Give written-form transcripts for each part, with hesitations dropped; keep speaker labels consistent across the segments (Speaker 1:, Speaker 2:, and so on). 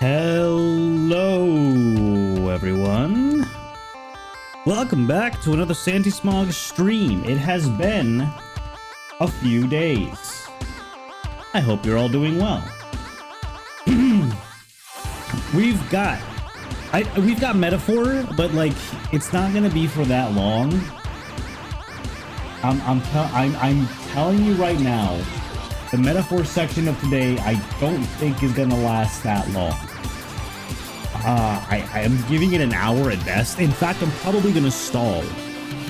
Speaker 1: Hello, everyone. Welcome back to another Santi Smog stream. It has been a few days. I hope you're all doing well. We've got metaphor, but like it's not gonna be for that long. I'm telling you right now. The metaphor section of today, I don't think is gonna last that long. I am giving it an hour at best. In fact, I'm probably gonna stall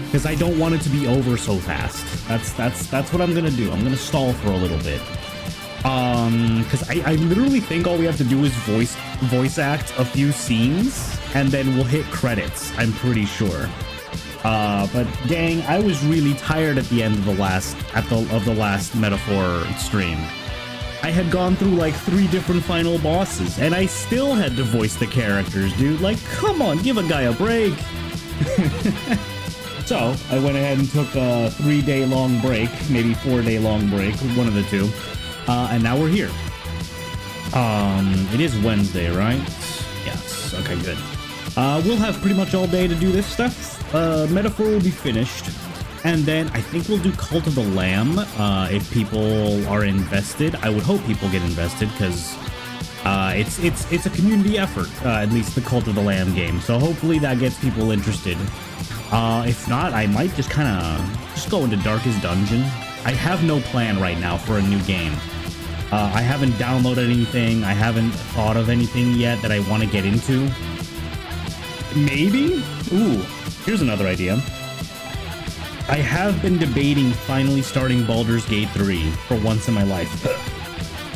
Speaker 1: because I don't want it to be over so fast. That's what I'm gonna do. I'm gonna stall for a little bit. Because I literally think all we have to do is voice act a few scenes and then we'll hit credits. I'm pretty sure. But dang, I was really tired at the end of the last metaphor stream. I had gone through like 3 different final bosses, and I still had to voice the characters, dude. Like, come on, give a guy a break. So I went ahead and took a 3-day long break, maybe 4-day long break, one of the two, and now we're here. It is Wednesday, right? Yes. Okay, good. We'll have pretty much all day to do this stuff. Metaphor will be finished, and then I think we'll do Cult of the Lamb if people are invested. I would hope people get invested because it's a community effort, at least the Cult of the Lamb game. So hopefully that gets people interested. If not, I might just kind of go into Darkest Dungeon. I have no plan right now for a new game. I haven't downloaded anything. I haven't thought of anything yet that I want to get into. Maybe? Ooh, here's another idea. I have been debating finally starting Baldur's Gate 3 for once in my life.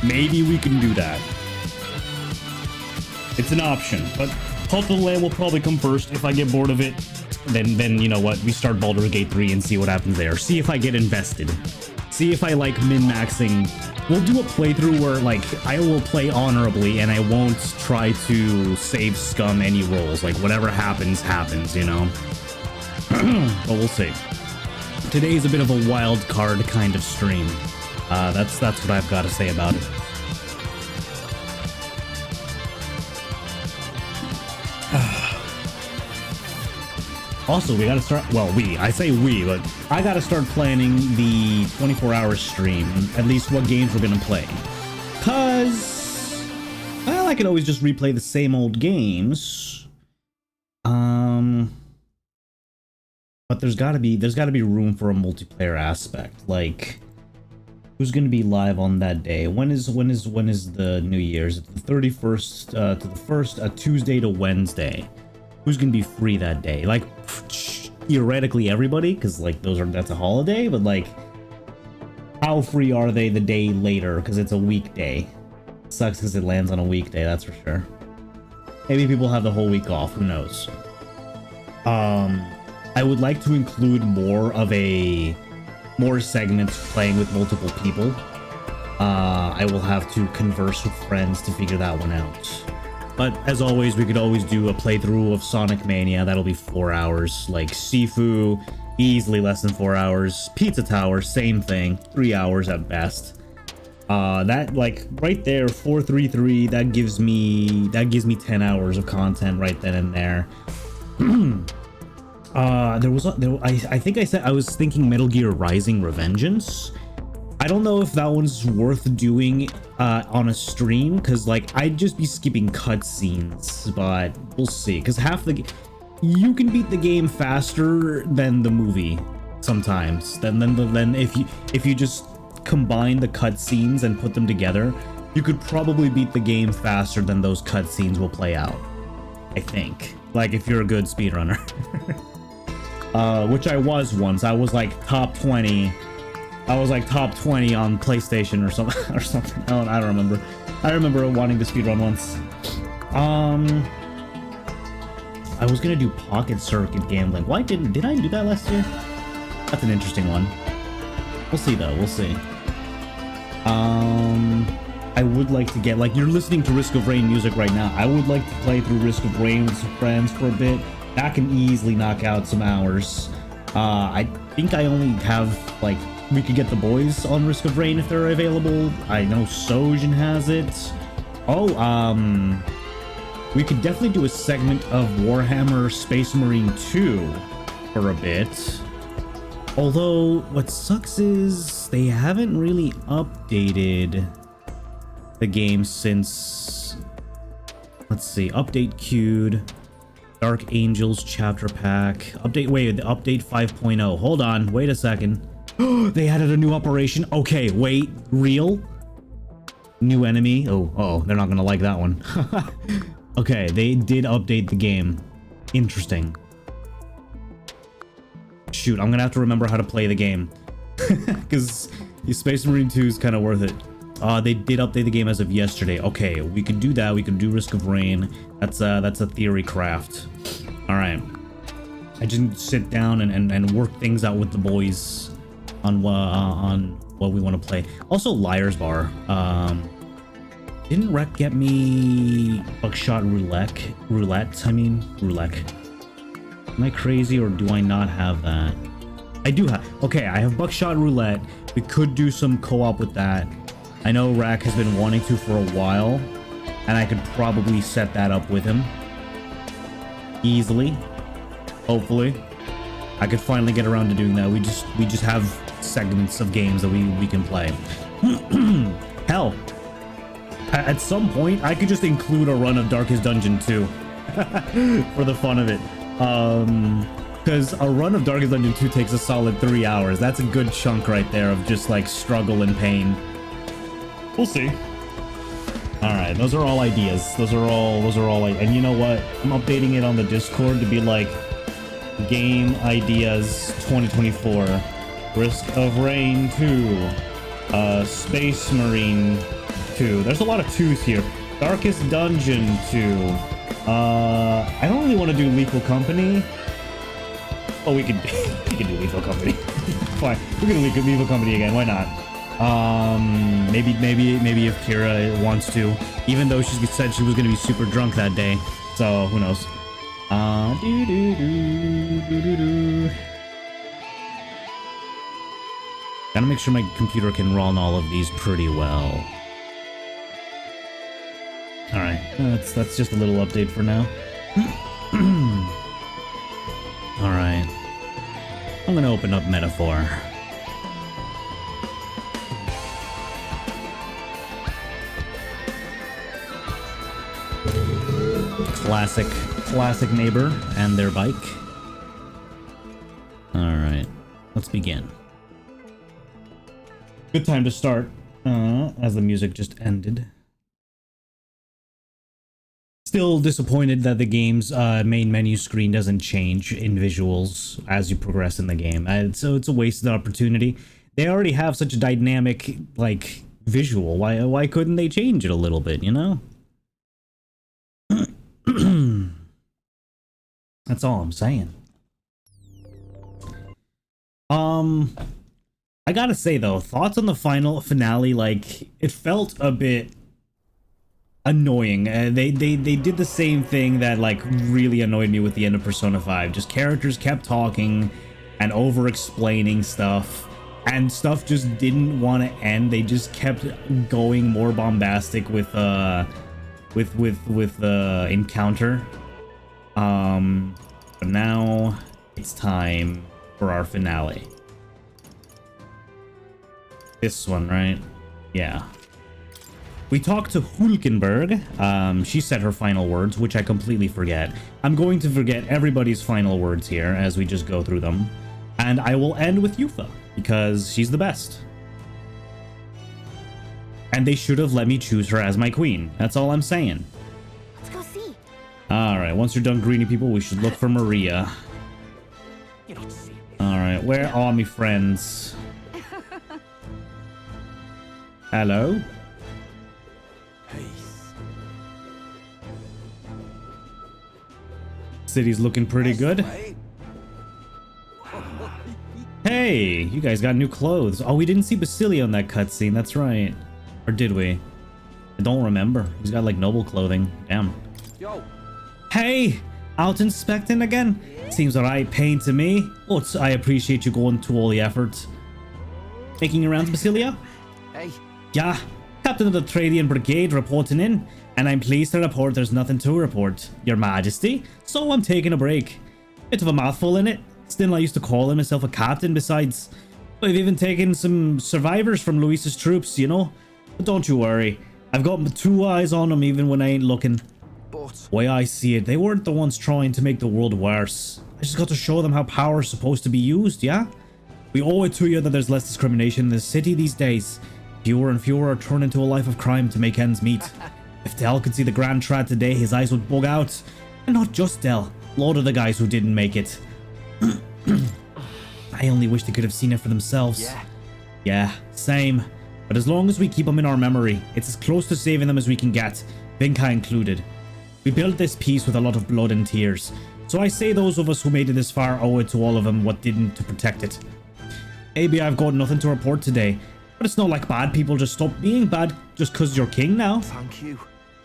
Speaker 1: Maybe we can do that. It's an option, but Cult of the Lamb will probably come first. If I get bored of it, then you know what? We start Baldur's Gate 3 and see what happens there. See if I get invested. See if I like min-maxing. We'll do a playthrough where, like, I will play honorably and I won't try to save scum any rolls. Like, whatever happens, happens, you know? But we'll see. Today is a bit of a wild card kind of stream. That's what I've got to say about it. Also, we gotta start, well, I say we, but I gotta start planning the 24-hour stream, at least what games we're gonna play. Cause, well, I could always just replay the same old games. But there's gotta be room for a multiplayer aspect. Like, who's gonna be live on that day? When is the New Year's? It's the 31st to the 1st, a Tuesday to Wednesday. Who's gonna be free that day? Like, theoretically everybody, because like that's a holiday, but like, how free are they the day later? Because it's a weekday. Sucks because it lands on a weekday, that's for sure. Maybe people have the whole week off, who knows? I would like to include more segments playing with multiple people. I will have to converse with friends to figure that one out. But as always, we could always do a playthrough of Sonic Mania. That'll be 4 hours. Like Sifu, easily less than 4 hours. Pizza Tower, same thing, 3 hours at best. That, like, right there, 433. That gives me 10 hours of content right then and there. I think I said I was thinking Metal Gear Rising: Revengeance. I don't know if that one's worth doing on a stream, because like I'd just be skipping cutscenes, but we'll see. Because you can beat the game faster than the movie sometimes. Then if you just combine the cutscenes and put them together, you could probably beat the game faster than those cutscenes will play out. I think, like, if you're a good speedrunner, which I was once. I was like top 20. I was like top 20 on PlayStation or something. I don't remember. I remember wanting to speedrun once. I was gonna do Pocket Circuit gambling. Why did I do that last year? That's an interesting one. We'll see though. We'll see. I would like to get, like, you're listening to Risk of Rain music right now. I would like to play through Risk of Rain with some friends for a bit. That can easily knock out some hours. I think I only have, like, we could get the boys on Risk of Rain if they're available. I know Sojin has it. Oh, We could definitely do a segment of Warhammer Space Marine 2 for a bit. Although, what sucks is they haven't really updated the game since... Let's see, update queued. Dark Angels chapter pack. Update, wait, the update 5.0. Hold on, wait a second. They added a new operation. Okay, wait, real? New enemy? Oh, they're not gonna like that one. Okay, they did update the game. Interesting. Shoot, I'm gonna have to remember how to play the game. Because Space Marine 2 is kind of worth it. They did update the game as of yesterday. Okay, we could do that. We could do Risk of Rain. That's a theory craft. All right. I just sit down and work things out with the boys on what we want to play. Also, Liar's Bar. Didn't Rec get me Buckshot Roulette? I mean, Roulette. Am I crazy or do I not have that? I do have. Okay, I have Buckshot Roulette. We could do some co-op with that. I know Rack has been wanting to for a while, and I could probably set that up with him easily. Hopefully, I could finally get around to doing that. We just have segments of games that we can play. Hell, at some point I could just include a run of Darkest Dungeon 2 for the fun of it. Because a run of Darkest Dungeon 2 takes a solid 3 hours. That's a good chunk right there of just like struggle and pain. We'll see. All right, those are all ideas. Those are all and you know what? I'm updating it on the Discord to be like game ideas 2024, Risk of Rain 2, Space Marine 2. There's a lot of 2s here. Darkest Dungeon 2. I don't really want to do Lethal Company. Oh, we could do Lethal Company. Fine, we can do Lethal Company again. Why not? Maybe if Kira wants to, even though she said she was gonna be super drunk that day, so who knows. Gotta make sure my computer can run all of these pretty well. All right, that's just a little update for now. All right, I'm gonna open up Metaphor. Classic neighbor and their bike. All right, let's begin. Good time to start, as the music just ended. Still disappointed that the game's main menu screen doesn't change in visuals as you progress in the game. So it's a wasted opportunity. They already have such a dynamic, like, visual. Why couldn't they change it a little bit, you know? That's all I'm saying. I gotta say though, thoughts on the finale, like, it felt a bit annoying. They did the same thing that like really annoyed me with the end of Persona 5. Just characters kept talking and over explaining stuff, and stuff just didn't want to end. They just kept going more bombastic with encounter. But now it's time for our finale. This one, right? Yeah. We talked to Hulkenberg. She said her final words, which I completely forget. I'm going to forget everybody's final words here as we just go through them. And I will end with Yufa, because she's the best. And they should have let me choose her as my queen. That's all I'm saying.
Speaker 2: Let's go see.
Speaker 1: Alright, once you're done greeting people, we should look for Maria.
Speaker 2: You don't see.
Speaker 1: Alright, where are my friends? Hello?
Speaker 2: Peace.
Speaker 1: City's looking pretty good. Hey, you guys got new clothes. Oh, we didn't see Basilio in that cutscene. That's right. Or did we? I don't remember. He's got like noble clothing. Damn.
Speaker 2: Yo.
Speaker 1: Hey, out inspecting again? Seems alright, paying to me. But I appreciate you going to all the effort. Making your rounds, Basilio?
Speaker 2: Hey.
Speaker 1: Yeah, Captain of the Tradian Brigade reporting in. And I'm pleased to report there's nothing to report, Your Majesty, so I'm taking a break. Bit of a mouthful in it. Still, I used to call myself a captain. Besides, I've even taken some survivors from Luis's troops, you know? But don't you worry. I've got my 2 eyes on them even when I ain't looking.
Speaker 3: But
Speaker 1: Way I see it, they weren't the ones trying to make the world worse. I just got to show them how power is supposed to be used, yeah? We owe it to you that there's less discrimination in the city these days. Fewer and fewer are turning to a life of crime to make ends meet. If Del could see the Grand Trad today, his eyes would bug out. And not just Del, a lot of the guys who didn't make it. I only wish they could have seen it for themselves. Yeah, same. But as long as we keep them in our memory, it's as close to saving them as we can get, Vinca included. We built this peace with a lot of blood and tears, so I say those of us who made it this far owe it to all of them what didn't to protect it. Maybe I've got nothing to report today, but it's not like bad people just stop being bad just cause you're king now.
Speaker 3: thank you.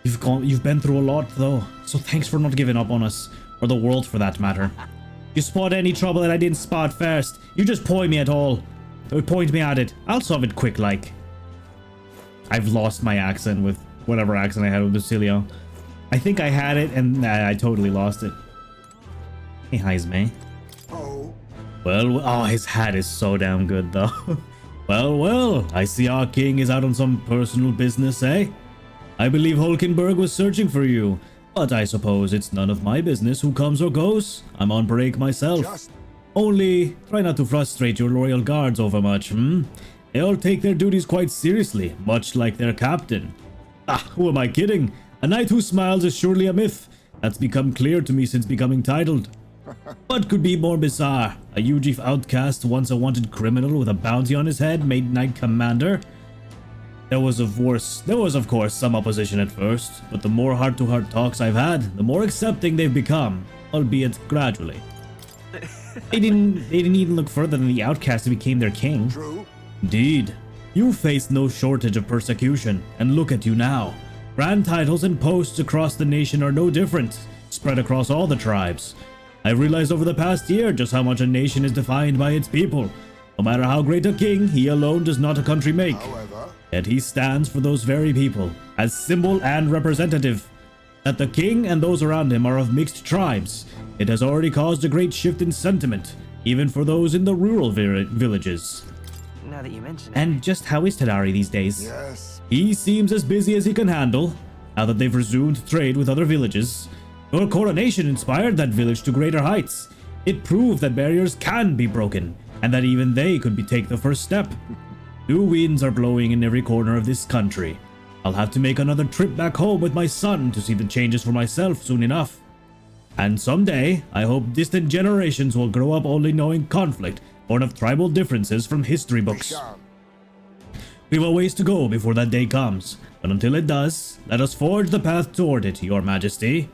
Speaker 1: You've been through a lot though, so thanks for not giving up on us, or the world for that matter. You spot any trouble that I didn't spot first, you just point me at all. Or point me at it, I'll solve it quick like. I've lost my accent with whatever accent I had with Lucilio. I think I had it and I totally lost it. Hey, Heisme.
Speaker 3: Oh,
Speaker 1: Well, oh, his hat is so damn good though. Well, I see our king is out on some personal business, eh? I believe Hulkenberg was searching for you, but I suppose it's none of my business who comes or goes. I'm on break myself.
Speaker 3: just
Speaker 1: Only, try not to frustrate your loyal guards over much, They all take their duties quite seriously, much like their captain. Ah, who am I kidding? A knight who smiles is surely a myth. That's become clear to me since becoming titled. What could be more bizarre? A UG outcast, once a wanted criminal with a bounty on his head, made knight commander? There was of course some opposition at first, but the more heart-to-heart talks I've had, the more accepting they've become, albeit gradually. They didn't even look further than the outcast who became their king.
Speaker 3: true.
Speaker 1: Indeed. You faced no shortage of persecution, and look at you now. Grand titles and posts across the nation are no different, spread across all the tribes. I've realized over the past year just how much a nation is defined by its people. No matter how great a king, he alone does not a country make.
Speaker 3: However,
Speaker 1: Yet he stands for those very people, as symbol and representative. That the king and those around him are of mixed tribes, it has already caused a great shift in sentiment, even for those in the rural villages.
Speaker 4: Now that you mention it.
Speaker 1: And just how is Tadari these days?
Speaker 3: yes.
Speaker 1: He seems as busy as he can handle, now that they've resumed trade with other villages. Your coronation inspired that village to greater heights. It proved that barriers can be broken, and that even they could take the first step. New winds are blowing in every corner of this country. I'll have to make another trip back home with my son to see the changes for myself soon enough. And someday, I hope distant generations will grow up only knowing conflict, born of tribal differences from history books.
Speaker 3: Sham.
Speaker 1: We've a ways to go before that day comes, but until it does, let us forge the path toward it, Your Majesty.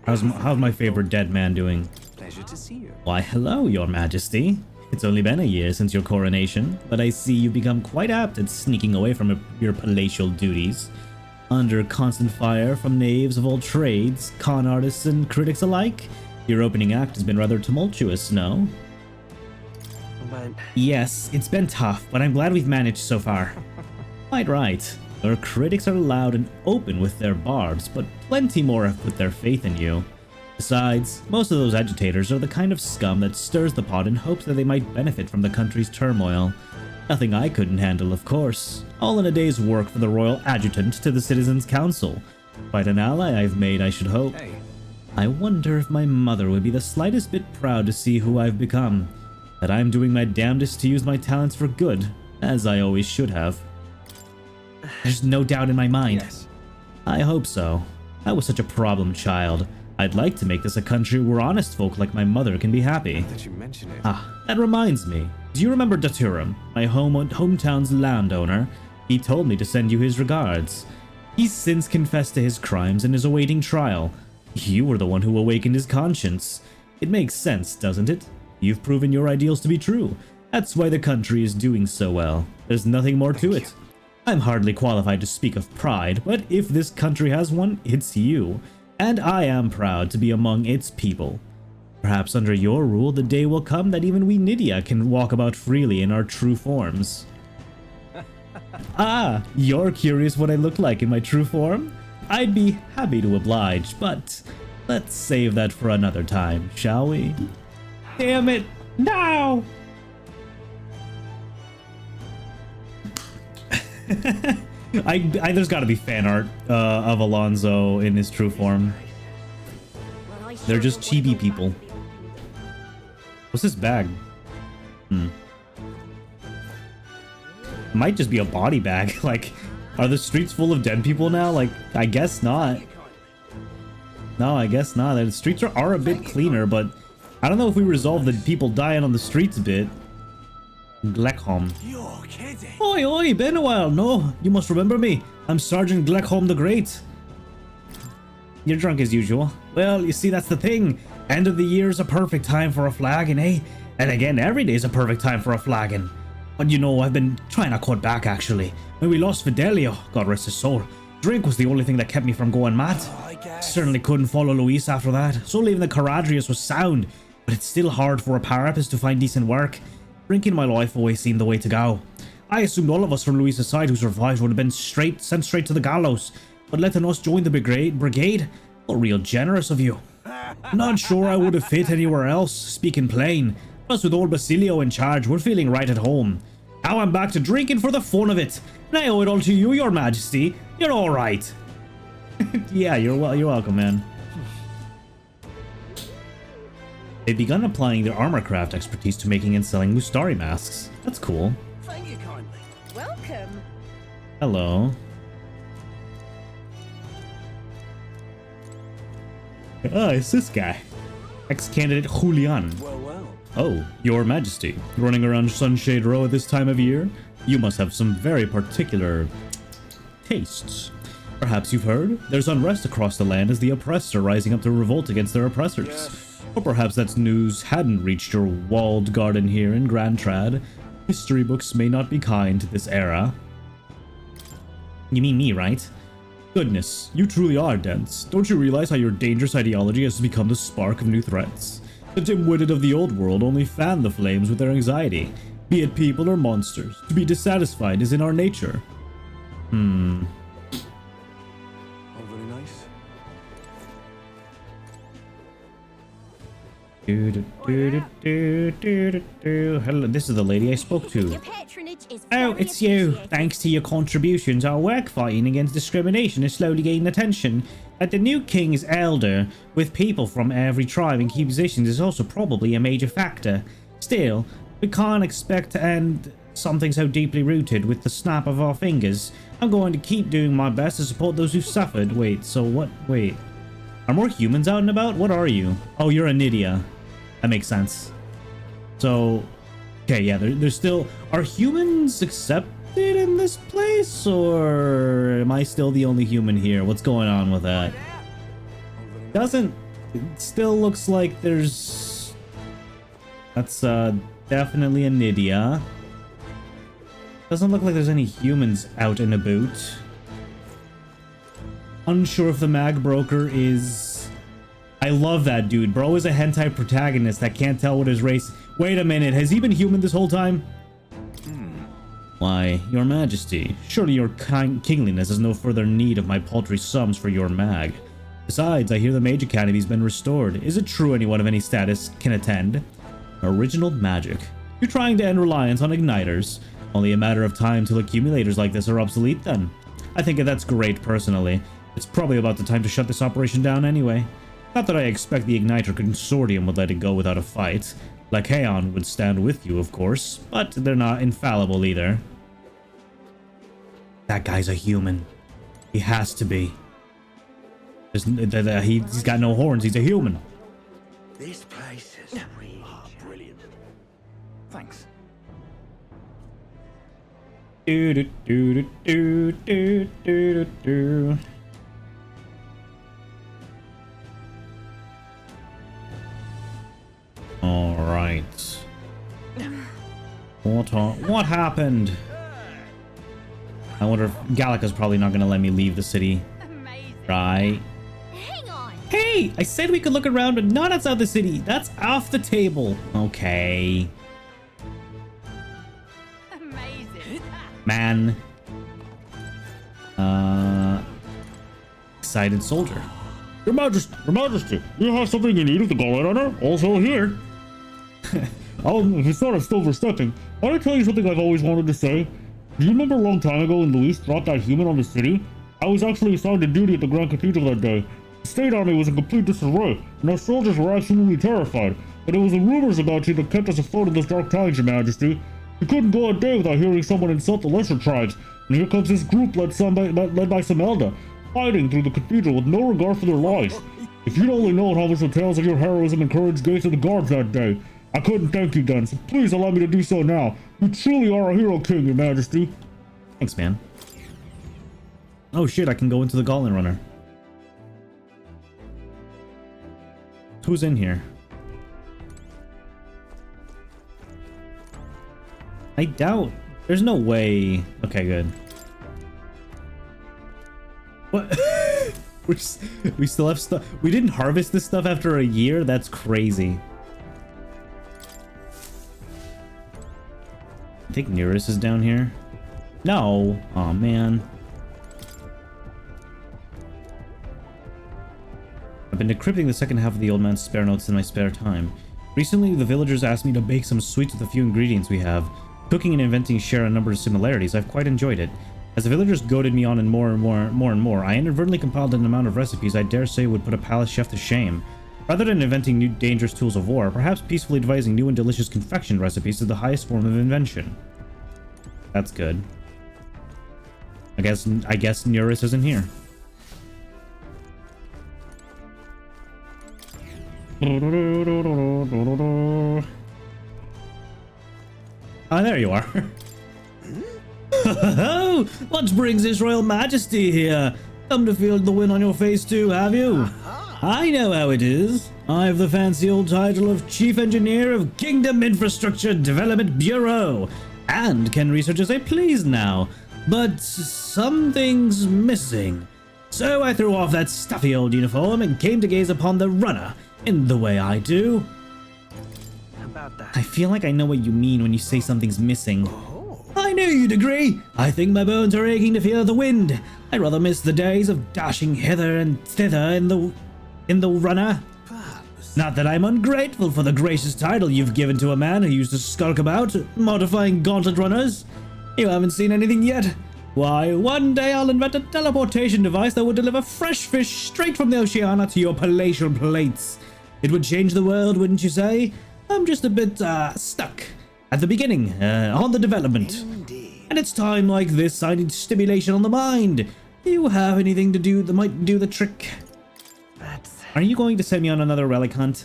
Speaker 1: How's my favorite dead man doing?
Speaker 4: Pleasure to see you.
Speaker 1: Why, hello, Your Majesty. It's only been a year since your coronation, but I see you've become quite apt at sneaking away from your palatial duties. Under constant fire from knaves of all trades, con artists and critics alike, your opening act has been rather tumultuous, no?
Speaker 4: But
Speaker 1: Yes, it's been tough, but I'm glad we've managed so far. Quite right. Our critics are loud and open with their barbs, but plenty more have put their faith in you. Besides, most of those agitators are the kind of scum that stirs the pot in hopes that they might benefit from the country's turmoil. Nothing I couldn't handle, of course. All in a day's work for the royal adjutant to the Citizens' Council. Quite an ally I've made, I should hope.
Speaker 4: hey,
Speaker 1: I wonder if my mother would be the slightest bit proud to see who I've become. That I'm doing my damnedest to use my talents for good, as I always should have. There's no doubt in my mind.
Speaker 4: yes.
Speaker 1: I hope so. I was such a problem child. I'd like to make this a country where honest folk like my mother can be happy.
Speaker 4: Now that you mention it.
Speaker 1: Ah, that reminds me. Do you remember Daturum, my hometown's landowner? He told me to send you his regards. He's since confessed to his crimes and is awaiting trial. You were the one who awakened his conscience. It makes sense, doesn't it? You've proven your ideals to be true. That's why the country is doing so well. There's nothing more to it. I'm hardly qualified to speak of pride, but if this country has one, it's you. And I am proud to be among its people. Perhaps under your rule, the day will come that even we Nydia can walk about freely in our true forms. Ah, you're curious what I look like in my true form? I'd be happy to oblige, but let's save that for another time, shall we? Damn it! No! There's got to be fan art of Alonso in his true form.
Speaker 2: Well, I
Speaker 1: They're
Speaker 2: sure
Speaker 1: just
Speaker 2: don't wanna
Speaker 1: chibi
Speaker 2: go
Speaker 1: people.
Speaker 2: back.
Speaker 1: What's this bag? Might just be a body bag. Like, are the streets full of dead people now? Like, I guess not. No, I guess not. The streets are a bit cleaner, but I don't know if we resolve the people dying on the streets bit. Gleckholm.
Speaker 4: You're kidding.
Speaker 1: Oi, oi, been a while. No, you must remember me. I'm Sergeant Gleckholm the Great. You're drunk as usual. Well, you see, that's the thing. End of the year is a perfect time for a flagon, eh? And again, every day is a perfect time for a flagon. But you know, I've been trying to cut back, actually. When we lost Fidelio, God rest his soul, drink was the only thing that kept me from going mad.
Speaker 4: I guess.
Speaker 1: Certainly couldn't follow Luis after that, so leaving the Caradrius was sound, but it's still hard for a parapist to find decent work. Drinking my life always seemed the way to go. I assumed all of us from Luis's side who survived would have been sent straight to the gallows, but letting us join the brigade? Well, real generous of you. Not sure I would have fit anywhere else, speaking plain. Plus with old Basilio in charge, we're feeling right at home. Now I'm back to drinking for the fun of it, and I owe it all to you, your majesty. You're alright. Yeah, you're welcome, man. They've begun applying their armorcraft expertise to making and selling Mustari masks. That's cool.
Speaker 4: Thank you kindly.
Speaker 2: Welcome.
Speaker 1: Hello. Oh, it's this guy. Ex-candidate Julian.
Speaker 4: Well, well.
Speaker 1: Oh, your majesty. Running around Sunshade Row at this time of year? You must have some very particular tastes. Perhaps you've heard? There's unrest across the land as the oppressed are rising up to revolt against their oppressors.
Speaker 4: Yes.
Speaker 1: Or perhaps that news hadn't reached your walled garden here in Grand Trad. History books may not be kind to this era. You mean me, right? Goodness, you truly are dense. Don't you realize how your dangerous ideology has become the spark of new threats? The dim-witted of the old world only fan the flames with their anxiety, be it people or monsters. To be dissatisfied is in our nature.
Speaker 4: Oh, very nice.
Speaker 1: Hello, this is the lady I spoke to.
Speaker 2: Your patronage is
Speaker 1: Oh,
Speaker 2: very
Speaker 1: it's you.
Speaker 2: appreciated.
Speaker 1: Thanks to your contributions, our work fighting against discrimination is slowly gaining attention. That the new king is elder, with people from every tribe in key positions, is also probably a major factor. Still, we can't expect to end something so deeply rooted with the snap of our fingers. I'm going to keep doing my best to support those who suffered. Wait, so what? Wait. Are more humans out and about? What are you? Oh, you're a Nydia. That makes sense. So, okay, yeah, there's still... Are humans accepted in this place? Or am I still the only human here? What's going on with that? Doesn't... It still looks like there's... That's definitely a Nydia. Doesn't look like there's any humans out and about. Unsure if the mag broker is... I love that dude. Bro is a hentai protagonist that can't tell what his race... Wait a minute, has he been human this whole time? Why, your majesty, surely your kingliness has no further need of my paltry sums for your mag. Besides, I hear the Mage Academy's been restored. Is it true anyone of any status can attend? Original magic. You're trying to end reliance on igniters. Only a matter of time till accumulators like this are obsolete then. I think that's great personally. It's probably about the time to shut this operation down anyway. Not that I expect the Igniter Consortium would let it go without a fight. Like Heion would stand with you, of course, but they're not infallible either. That guy's a human. He has to be. He's got no horns, he's a human.
Speaker 3: This place is really brilliant.
Speaker 4: Thanks.
Speaker 1: Do do do do do do do. All right. What happened? I wonder if Gallica's probably not gonna let me leave the city,
Speaker 2: Amazing.
Speaker 1: right?
Speaker 2: Hang on.
Speaker 1: Hey, I said we could look around, but not outside the city. That's off the table. Okay,
Speaker 2: Amazing.
Speaker 1: man. Excited soldier. Your Majesty, you have something you need of the Gauntlet Runner? Also here. Oh, if it's not a silver stepping, want to tell you something I've always wanted to say? Do you remember a long time ago when Luis dropped that human on the city? I was actually assigned to duty at the Grand Cathedral that day. The state army was in complete disarray, and our soldiers were absolutely terrified. But it was the rumors about you that kept us afloat in those dark times, Your Majesty. We couldn't go a day without hearing someone insult the lesser tribes, and here comes this group led by some elder, fighting through the cathedral with no regard for their lives. If you'd only known how much the tales of your heroism encouraged Gates of the Guards that day, I couldn't thank you then, so please allow me to do so now. You truly are a hero king, Your Majesty. Thanks, man. Oh shit, I can go into the Gauntlet Runner. Who's in here? I doubt. There's no way. Okay, good. What? We still have stuff. We didn't harvest this stuff after a year? That's crazy. I think Nearest is down here. No. Oh man. I've been decrypting the second half of the old man's spare notes in my spare time. Recently, the villagers asked me to bake some sweets with the few ingredients we have. Cooking and inventing share a number of similarities. I've quite enjoyed it. As the villagers goaded me on and more, I inadvertently compiled an amount of recipes I dare say would put a palace chef to shame. Rather than inventing new dangerous tools of war, perhaps peacefully devising new and delicious confection recipes is the highest form of invention. That's good. I guess Neurus isn't here. Ah, there you are. What brings His Royal Majesty here? Come to feel the wind on your face too, have you? I know how it is. I've the fancy old title of Chief Engineer of Kingdom Infrastructure Development Bureau, and can research as I please now. But something's missing. So I threw off that stuffy old uniform and came to gaze upon the runner in the way I do.
Speaker 3: About that.
Speaker 1: I feel like I know what you mean when you say something's missing. I knew you'd agree. I think my bones are aching to feel the wind. I'd rather miss the days of dashing hither and thither in the runner. Not that I'm ungrateful for the gracious title you've given to a man who used to skulk about, modifying gauntlet runners. You haven't seen anything yet? Why, one day I'll invent a teleportation device that will deliver fresh fish straight from the Oceana to your palatial plates. It would change the world, wouldn't you say? I'm just a bit, stuck at the beginning, on the development.
Speaker 3: Indeed.
Speaker 1: And it's time like this I need stimulation on the mind. Do you have anything to do that might do the trick? Are you going to send me on another relic hunt?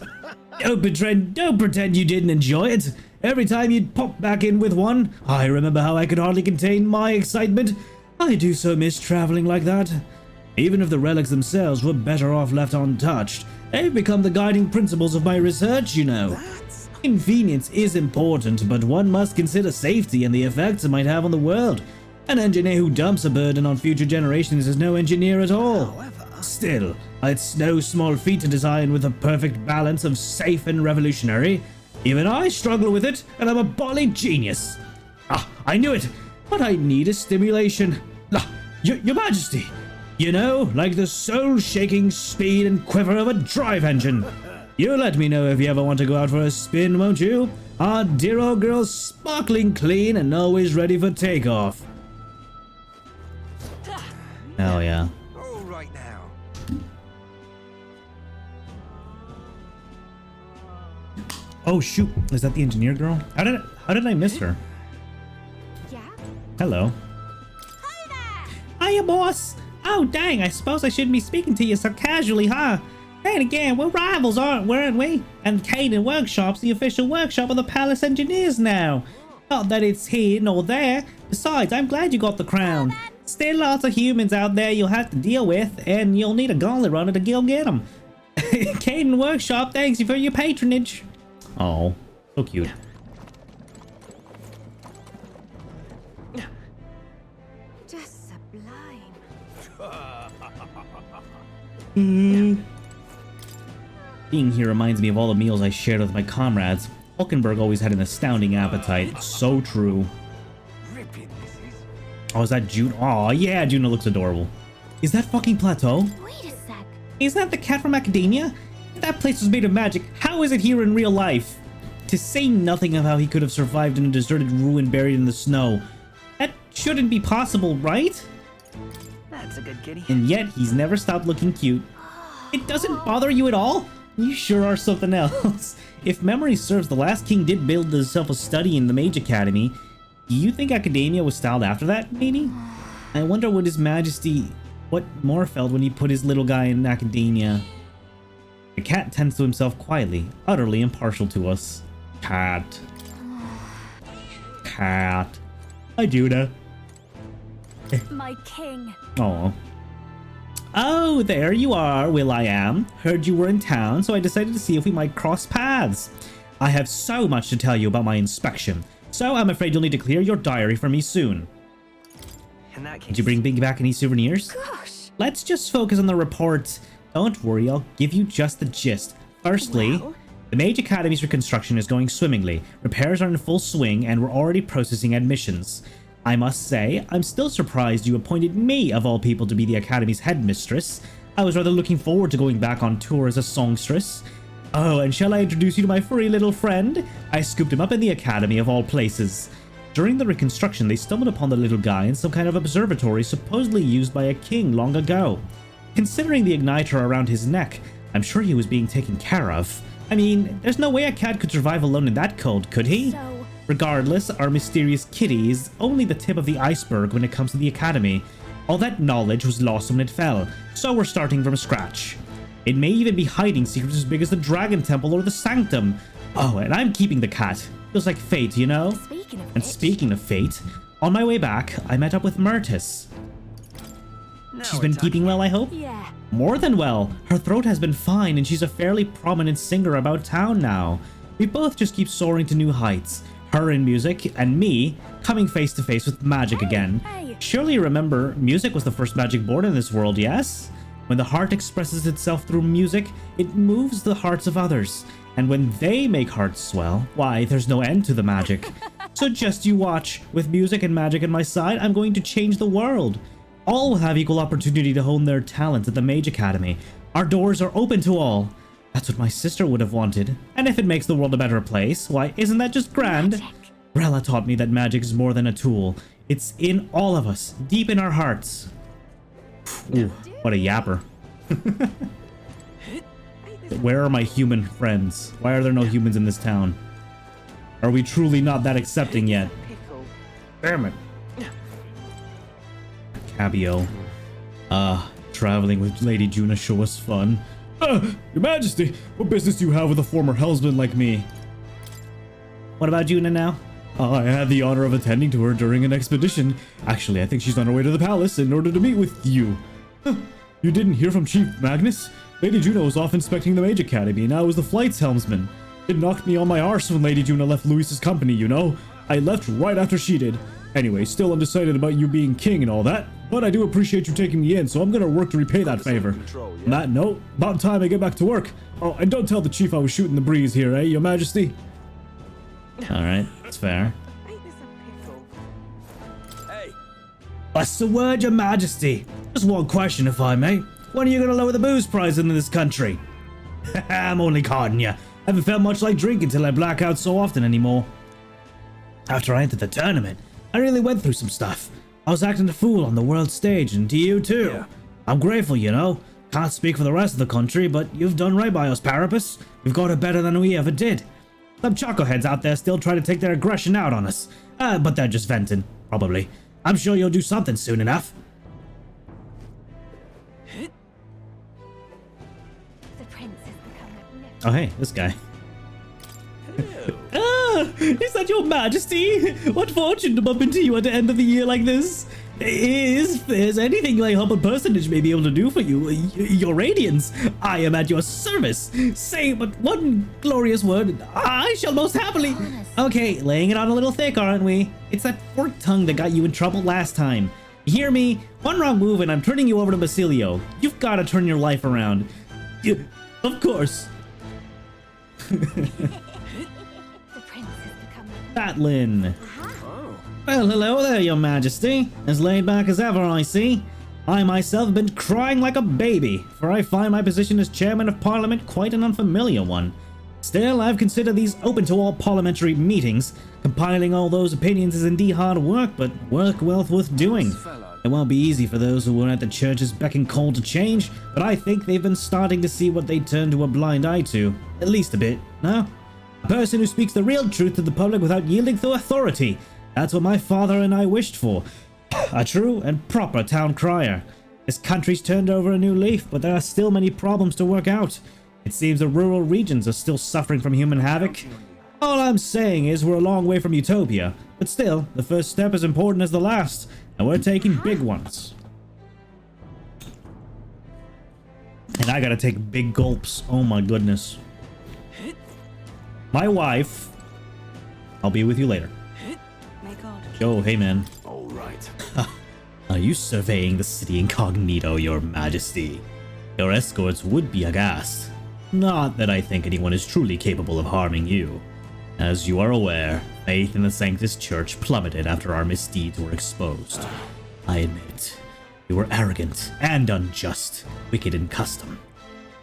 Speaker 1: Don't pretend you didn't enjoy it. Every time you'd pop back in with one, I remember how I could hardly contain my excitement. I do so miss traveling like that. Even if the relics themselves were better off left untouched, they've become the guiding principles of my research, you know. Convenience is important, but one must consider safety and the effects it might have on the world. An engineer who dumps a burden on future generations is no engineer at all. Still, it's no small feat to design with a perfect balance of safe and revolutionary. Even I struggle with it, and I'm a bally genius. Ah, I knew it, but I need a stimulation. Your Majesty, you know, like the soul-shaking speed and quiver of a drive engine. You let me know if you ever want to go out for a spin, won't you? Our dear old girl's sparkling clean and always ready for takeoff. Hell yeah.
Speaker 3: All right now.
Speaker 1: Oh shoot, is that the engineer girl? How did I miss her?
Speaker 2: Yeah?
Speaker 1: Hello.
Speaker 2: Hi there!
Speaker 1: Hiya, boss. Oh dang, I suppose I shouldn't be speaking to you so casually, huh? Then again, we're rivals, weren't we? And Caden Workshop's the official workshop of the Palace Engineers now. Not that it's here nor there. Besides, I'm glad you got the crown. Still lots of humans out there you'll have to deal with, and you'll need a gauntlet runner to go get them. Caden Workshop thanks you for your patronage. Oh, so cute.
Speaker 2: Just sublime.
Speaker 1: Being here reminds me of all the meals I shared with my comrades. Hulkenberg always had an astounding appetite. So true.
Speaker 3: Ripping this is.
Speaker 1: Oh, is that June? Oh, yeah, Juno looks adorable. Is that fucking Plateau?
Speaker 2: Wait a sec.
Speaker 1: Isn't that the cat from Academia? If that place was made of magic, how is it here in real life? To say nothing of how he could have survived in a deserted ruin buried in the snow. That shouldn't be possible, right?
Speaker 4: That's a good kitty.
Speaker 1: And yet, he's never stopped looking cute. It doesn't bother you at all? You sure are something else. If memory serves, the last king did build himself a study in the Mage Academy. Do you think Academia was styled after that, maybe? I wonder what His Majesty... what more felt when he put his little guy in Academia. The cat tends to himself quietly, utterly impartial to us. Cat. Cat. Hi, Judah.
Speaker 2: My king.
Speaker 1: Oh. Oh, there you are, Will.i.am. Heard you were in town, so I decided to see if we might cross paths. I have so much to tell you about my inspection, so I'm afraid you'll need to clear your diary for me soon.
Speaker 4: In that case,
Speaker 1: Did you bring Big back any souvenirs?
Speaker 2: Gosh.
Speaker 1: Let's just focus on the report. Don't worry, I'll give you just the gist. Firstly,
Speaker 2: Well?
Speaker 1: the Mage Academy's reconstruction is going swimmingly. Repairs are in full swing, and we're already processing admissions. I must say, I'm still surprised you appointed me, of all people, to be the Academy's headmistress. I was rather looking forward to going back on tour as a songstress. Oh, and shall I introduce you to my furry little friend? I scooped him up in the Academy, of all places. During the reconstruction, they stumbled upon the little guy in some kind of observatory supposedly used by a king long ago. Considering the igniter around his neck, I'm sure he was being taken care of. I mean, there's no way a cat could survive alone in that cold, could he?
Speaker 2: So,
Speaker 1: Regardless, our mysterious kitty is only the tip of the iceberg when it comes to the Academy. All that knowledge was lost when it fell, so we're starting from scratch. It may even be hiding secrets as big as the Dragon Temple or the Sanctum. Oh, and I'm keeping the cat. Feels like fate, you know?
Speaker 2: speaking of
Speaker 1: And
Speaker 2: which,
Speaker 1: speaking of fate, on my way back, I met up with Myrtis.
Speaker 4: now
Speaker 1: She's
Speaker 4: we're
Speaker 1: been
Speaker 4: talking.
Speaker 1: keeping well, I hope?
Speaker 2: yeah.
Speaker 1: More than well. Her throat has been fine, and she's a fairly prominent singer about town now. We both just keep soaring to new heights. Her in music, and me coming face to face with magic again.
Speaker 2: hey.
Speaker 1: Surely you remember, music was the first magic born in this world, yes? When the heart expresses itself through music, it moves the hearts of others. And when they make hearts swell, why, there's no end to the magic. So just you watch. With music and magic at my side, I'm going to change the world. All will have equal opportunity to hone their talents at the Mage Academy. Our doors are open to all. That's what my sister would have wanted. And if it makes the world a better place, why, isn't that just grand?
Speaker 2: Magic.
Speaker 1: Rella taught me that magic is more than a tool. It's in all of us, deep in our hearts. Ooh, what a yapper. Where are my human friends? Why are there no humans in this town? Are we truly not that accepting yet?
Speaker 4: Pickle.
Speaker 1: Damn it. Cabio. Traveling with Lady Juna sure was fun. Your Majesty, what business do you have with a former husband like me? What about Juna now? I had the honor of attending to her during an expedition. Actually, I think she's on her way to the palace in order to meet with you. You didn't hear from Chief Magnus? Lady Juna was off inspecting the Mage Academy, and I was the flight's helmsman. It knocked me on my arse when Lady Juna left Luis's company, you know? I left right after she did. Anyway, still undecided about you being king and all that, but I do appreciate you taking me in, so I'm gonna work to repay that favor. On that note, about time I get back to work. Oh, and don't tell the chief I was shooting the breeze here, eh, Your Majesty? Alright, that's fair.
Speaker 4: Ain't this a pickle? Hey,
Speaker 1: What's the word, Your Majesty? Just one question, if I may. When are you gonna lower the booze price in this country? I'm only carding you. Haven't felt much like drinking till I black out so often anymore. After I entered the tournament, I really went through some stuff. I was acting a fool on the world stage, and to you too.
Speaker 4: Yeah.
Speaker 1: I'm grateful, you know. Can't speak for the rest of the country, but you've done right by us, Parapus. We've got it better than we ever did. Some chuckleheads out there still try to take their aggression out on us. But they're just venting, probably. I'm sure you'll do something soon enough.
Speaker 2: The prince has become magnificent.
Speaker 1: Oh, hey, this guy. Is that Your Majesty? What fortune to bump into you at the end of the year like this? Is there's anything my humble personage may be able to do for you, Your Radiance, I am at your service. Say but one glorious word, and I shall most happily. Okay, laying it on a little thick, aren't we? It's that forked tongue that got you in trouble last time. You hear me? One wrong move and I'm turning you over to Basilio. You've got to turn your life around. Of course.
Speaker 2: The prince has become magnificent.
Speaker 1: Batlin.
Speaker 4: oh,
Speaker 1: Well, hello there, your majesty. As laid back as ever, I see. I myself have been crying like a baby, for I find my position as chairman of parliament quite an unfamiliar one. Still, I've considered these open to all parliamentary meetings. Compiling all those opinions is indeed hard work, but work well worth doing. It won't be easy for those who were at the church's beck and call to change, but I think they've been starting to see what they turned to a blind eye to. At least a bit, no? A person who speaks the real truth to the public without yielding to authority. That's what my father and I wished for. A true and proper town crier. This country's turned over a new leaf, but there are still many problems to work out. It seems the rural regions are still suffering from human havoc. All I'm saying is we're a long way from utopia, but still, the first step is important as the last, and we're taking big ones. And I gotta take big gulps. Oh my goodness. My wife. I'll be with you later.
Speaker 2: May God.
Speaker 1: Yo, hey man.
Speaker 3: All right.
Speaker 1: Are you surveying the city incognito, your majesty? Your escorts would be aghast. Not that I think anyone is truly capable of harming you. As you are aware, faith in the Sanctus Church plummeted after our misdeeds were exposed. I admit, we were arrogant and unjust, wicked in custom.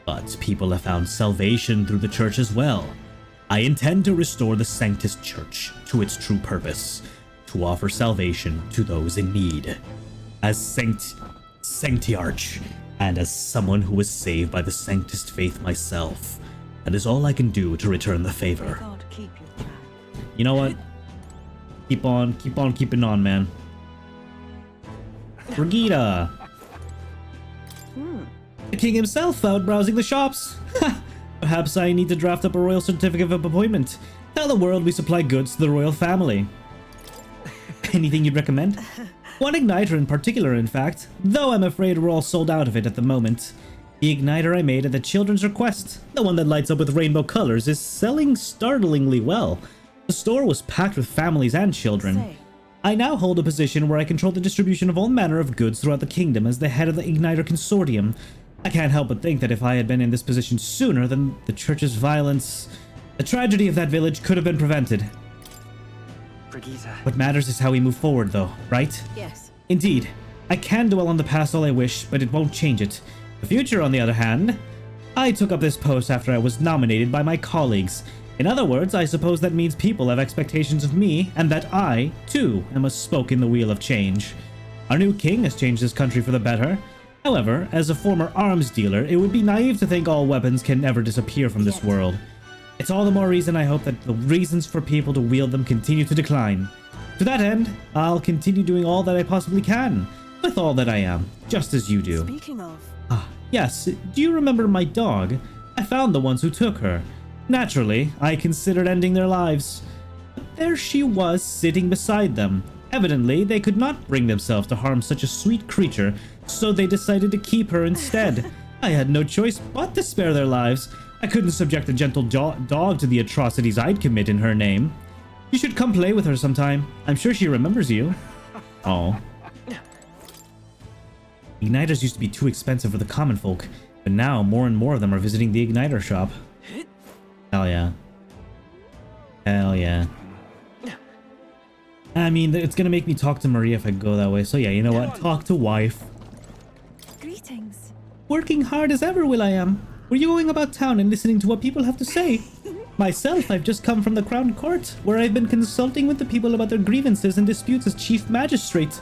Speaker 1: But people have found salvation through the church as well. I intend to restore the Sanctus Church to its true purpose, to offer salvation to those in need. As Sanctiarch, and as someone who was saved by the Sanctist faith myself, that is all I can do to return the favor.
Speaker 2: God keep you.
Speaker 1: You know what? Keep on keeping on, man. Brigida! The king himself out browsing the shops. Perhaps I need to draft up a royal certificate of appointment. Tell the world we supply goods to the royal family. Anything you'd recommend? One igniter in particular, in fact, though I'm afraid we're all sold out of it at the moment. The igniter I made at the children's request, the one that lights up with rainbow colors, is selling startlingly well. The store was packed with families and children. I now hold a position where I control the distribution of all manner of goods throughout the kingdom as the head of the Igniter Consortium. I can't help but think that if I had been in this position sooner, then the church's violence, the tragedy of that village could have been prevented.
Speaker 4: Brigitte.
Speaker 1: What matters is how we move forward, though, right?
Speaker 2: Yes.
Speaker 1: Indeed. I can dwell on the past all I wish, but it won't change it. The future, on the other hand, I took up this post after I was nominated by my colleagues. In other words, I suppose that means people have expectations of me, and that I, too, am a spoke in the wheel of change. Our new king has changed this country for the better. However, as a former arms dealer, it would be naive to think all weapons can ever disappear from this world. It's all the more reason I hope that the reasons for people to wield them continue to decline. To that end, I'll continue doing all that I possibly can, with all that I am, just as you do.
Speaker 2: Speaking of.
Speaker 1: Ah, yes, do you remember my dog? I found the ones who took her. Naturally, I considered ending their lives. But there she was, sitting beside them. Evidently, they could not bring themselves to harm such a sweet creature, so they decided to keep her instead. I had no choice but to spare their lives. I couldn't subject a gentle dog to the atrocities I'd commit in her name. You should come play with her sometime. I'm sure she remembers you. Oh. Igniters used to be too expensive for the common folk, but now more and more of them are visiting the Igniter shop. Hell yeah. Hell yeah. I mean, it's gonna make me talk to Maria if I go that way. So yeah, you know what? Talk to wife.
Speaker 2: Greetings.
Speaker 1: Working hard as ever, Will.i.am. Were you going about town and listening to what people have to say? Myself, I've just come from the Crown Court, where I've been consulting with the people about their grievances and disputes as Chief Magistrate.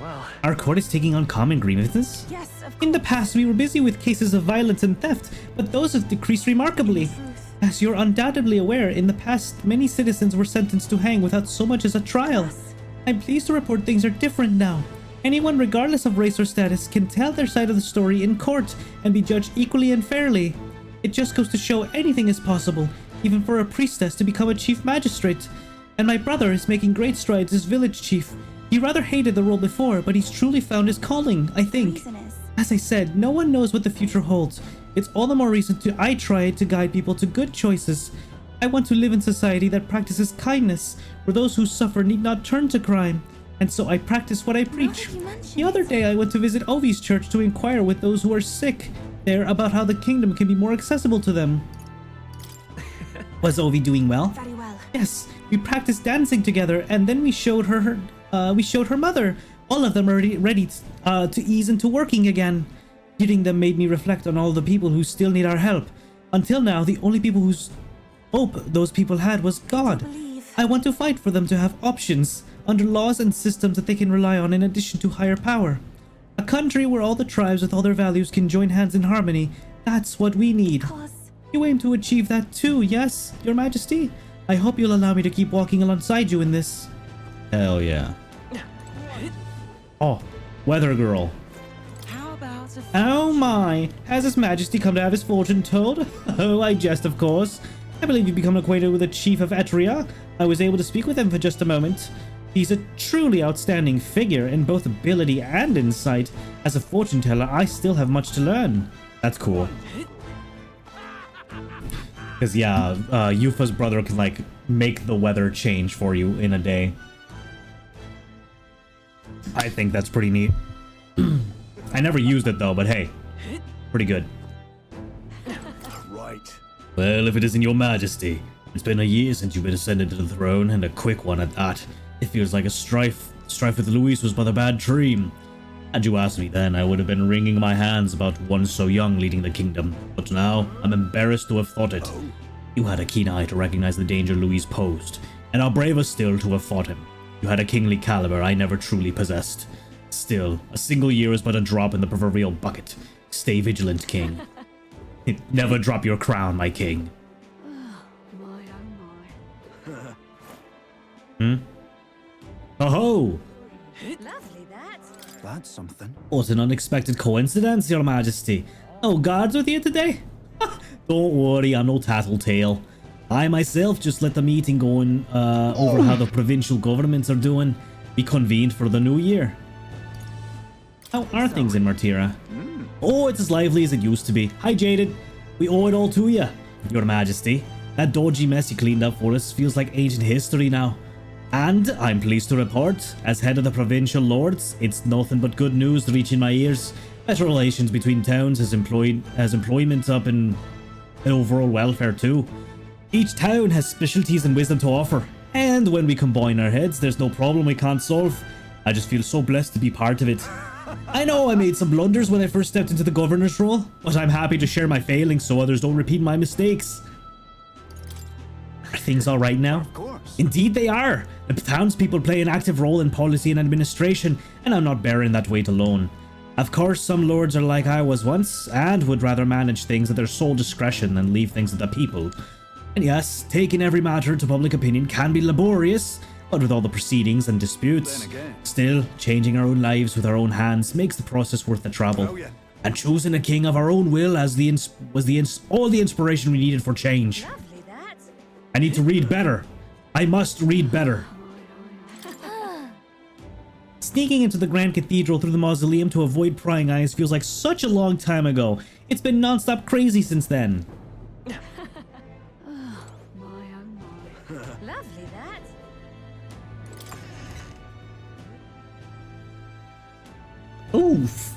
Speaker 4: Well,
Speaker 1: Our court is taking on common grievances?
Speaker 2: Yes, of course.
Speaker 1: In the past, we were busy with cases of violence and theft, but those have decreased remarkably.
Speaker 2: Truth.
Speaker 1: As you're undoubtedly aware, in the past, many citizens were sentenced to hang without so much as a trial.
Speaker 2: Yes.
Speaker 1: I'm pleased to report things are different now. Anyone, regardless of race or status, can tell their side of the story in court and be judged equally and fairly. It just goes to show anything is possible, even for a priestess to become a chief magistrate. And my brother is making great strides as village chief. He rather hated the role before, but he's truly found his calling, I think.
Speaker 2: Reason is.
Speaker 1: As I said, no one knows what the future holds. It's all the more reason I try to guide people to good choices. I want to live in society that practices kindness, where those who suffer need not turn to crime. And so I practice what I preach.
Speaker 2: that you mention
Speaker 1: The other
Speaker 2: it.
Speaker 1: day I went to visit Ovi's church to inquire with those who are sick there about how the kingdom can be more accessible to them. Was Ovi doing well?
Speaker 2: Very well.
Speaker 1: Yes, We practiced dancing together, and then we showed her mother. All of them are ready to ease into working again. Getting them made me reflect on all the people who still need our help. Until now, the only people whose hope those people had was God. I want to fight for them to have options under laws and systems that they can rely on in addition to higher power. A country where all the tribes with all their values can join hands in harmony. That's what we need. You aim to achieve that too, yes, Your Majesty? I hope you'll allow me to keep walking alongside you in this. Hell yeah. Oh, Weather Girl.
Speaker 2: How about a
Speaker 1: Oh my, has His Majesty come to have his fortune told? Oh, I jest, of course. I believe you've become acquainted with the Chief of Etria. I was able to speak with him for just a moment. He's a truly outstanding figure in both ability and insight. As a fortune teller, I still have much to learn. That's cool. Because, yeah, Yufa's brother can, like, make the weather change for you in a day. I think that's pretty neat. I never used it, though, but hey, pretty good.
Speaker 3: Right.
Speaker 1: Well, if it isn't Your Majesty, it's been a year since you've been ascended to the throne, and a quick one at that. It feels like a strife with Luis was but a bad dream. Had you asked me then, I would have been wringing my hands about one so young leading the kingdom. But now, I'm embarrassed to have thought it. You had a keen eye to recognize the danger Luis posed, and are braver still to have fought him. You had a kingly caliber I never truly possessed. Still, a single year is but a drop in the proverbial bucket. Stay vigilant, king. Never drop your crown, my king.
Speaker 2: my oh
Speaker 1: Hmm? Oh-ho!
Speaker 2: my. Lovely that.
Speaker 3: That's something.
Speaker 1: What an unexpected coincidence, Your Majesty. No guards with you today? Don't worry, I'm no tattletale. I myself just let the meeting go on over how the provincial governments are doing. We convened for the new year. How are things in Martira? Oh, it's as lively as it used to be. Hi, Jaded. We owe it all to you, Your Majesty. That dodgy mess you cleaned up for us feels like ancient history now. And I'm pleased to report, as head of the provincial lords, it's nothing but good news reaching my ears. Better relations between towns has employment up and overall welfare too. Each town has specialties and wisdom to offer, and when we combine our heads, there's no problem we can't solve. I just feel so blessed to be part of it. I know I made some blunders when I first stepped into the governor's role, but I'm happy to share my failings so others don't repeat my mistakes. Are things all right now?
Speaker 3: Of course.
Speaker 1: Indeed they are. The townspeople play an active role in policy and administration, and I'm not bearing that weight alone. Of course, some lords are like I was once, and would rather manage things at their sole discretion than leave things to the people. And yes, taking every matter to public opinion can be laborious, but with all the proceedings and disputes, still, changing our own lives with our own hands makes the process worth the trouble.
Speaker 3: Oh, yeah.
Speaker 1: And choosing a king of our own will as all the inspiration we needed for change.
Speaker 2: Lovely that.
Speaker 1: I need to read better. I must read better. Sneaking into the Grand Cathedral through the mausoleum to avoid prying eyes feels like such a long time ago. It's been non-stop crazy since then.
Speaker 2: My oh my. Lovely that.
Speaker 1: Oof.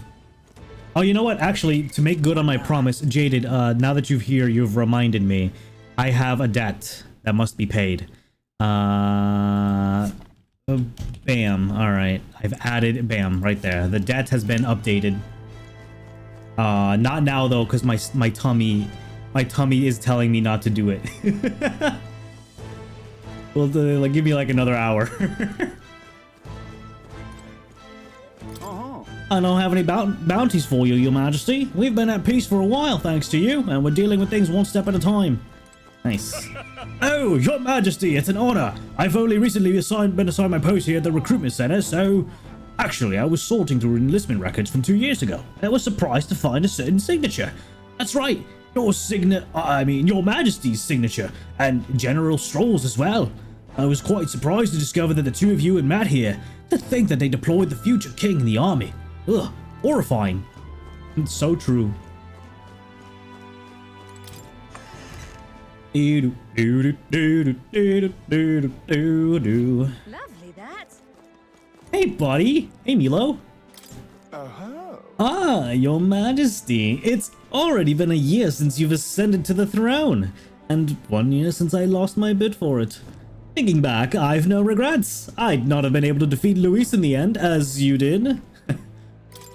Speaker 1: Oh, you know what? Actually, to make good on my promise, Jaded, now that you've reminded me, I have a debt that must be paid. Bam. All right. I've added, bam, right there. The debt has been updated. Not now though, because my tummy is telling me not to do it. Well, like, give me like another hour. I don't have any bounties for you, Your Majesty. We've been at peace for a while, thanks to you, and we're dealing with things one step at a time. Nice. Oh, Your Majesty, it's an honor. I've only recently been assigned my post here at the recruitment center, so... Actually, I was sorting through enlistment records from 2 years ago, and I was surprised to find a certain signature. That's right, Your Majesty's signature, and General Stroll's as well. I was quite surprised to discover that the two of you had met here. To think that they deployed the future king in the army. Ugh, horrifying. It's so true.
Speaker 2: Lovely that.
Speaker 1: Hey, buddy. Hey, Milo. Ah, Your Majesty. It's already been a year since you've ascended to the throne. And 1 year since I lost my bid for it. Thinking back, I've no regrets. I'd not have been able to defeat Luis in the end, as you did.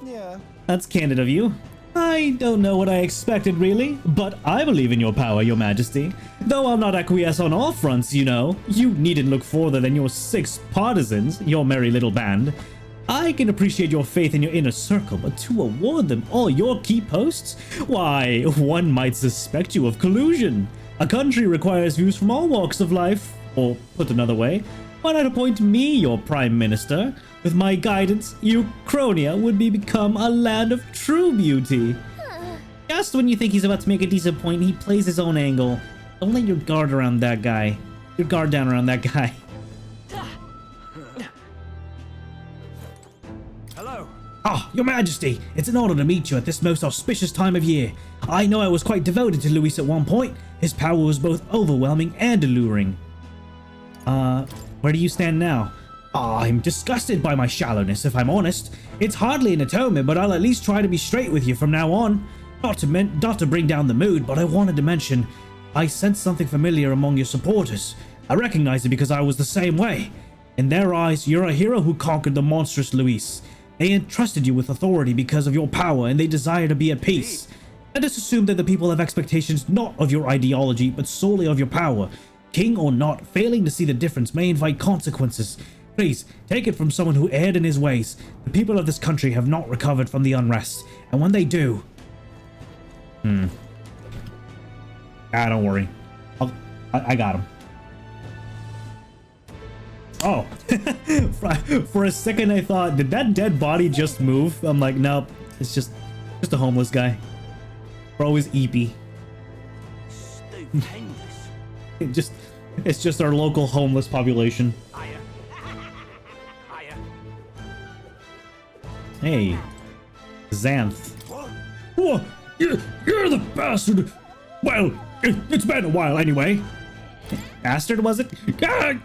Speaker 3: Yeah.
Speaker 1: That's candid of you. I don't know what I expected, really, but I believe in your power, your majesty. Though I'll not acquiesce on all fronts, you know. You needn't look further than your 6 partisans, your merry little band. I can appreciate your faith in your inner circle, but to award them all your key posts? Why, one might suspect you of collusion. A country requires views from all walks of life. Or, put another way, why not appoint me your prime minister? With my guidance, Ukrainia would become a land of true beauty. Just when you think he's about to make a decent point, he plays his own angle. Don't let your guard around that guy. Your guard down around that guy.
Speaker 4: Hello.
Speaker 1: Ah, your majesty, it's an honor to meet you at this most auspicious time of year. I know I was quite devoted to Luis at one point. His power was both overwhelming and alluring. Where do you stand now? I'm disgusted by my shallowness, if I'm honest. It's hardly an atonement, but I'll at least try to be straight with you from now on. Not to bring down the mood, but I wanted to mention, I sensed something familiar among your supporters. I recognized it because I was the same way. In their eyes, you're a hero who conquered the monstrous Luis. They entrusted you with authority because of your power, and they desire to be at peace. Let us assume that the people have expectations not of your ideology, but solely of your power. King or not, failing to see the difference may invite consequences. Please, take it from someone who erred in his ways. The people of this country have not recovered from the unrest, and when they do... don't worry. I got him. Oh. For a second I thought, did that dead body just move? I'm like, nope. It's just a homeless guy. Bro is eepy. It's just our local homeless population. Hey, Xanth. Whoa, you're the bastard. Well, it's been a while anyway. Bastard, was it? I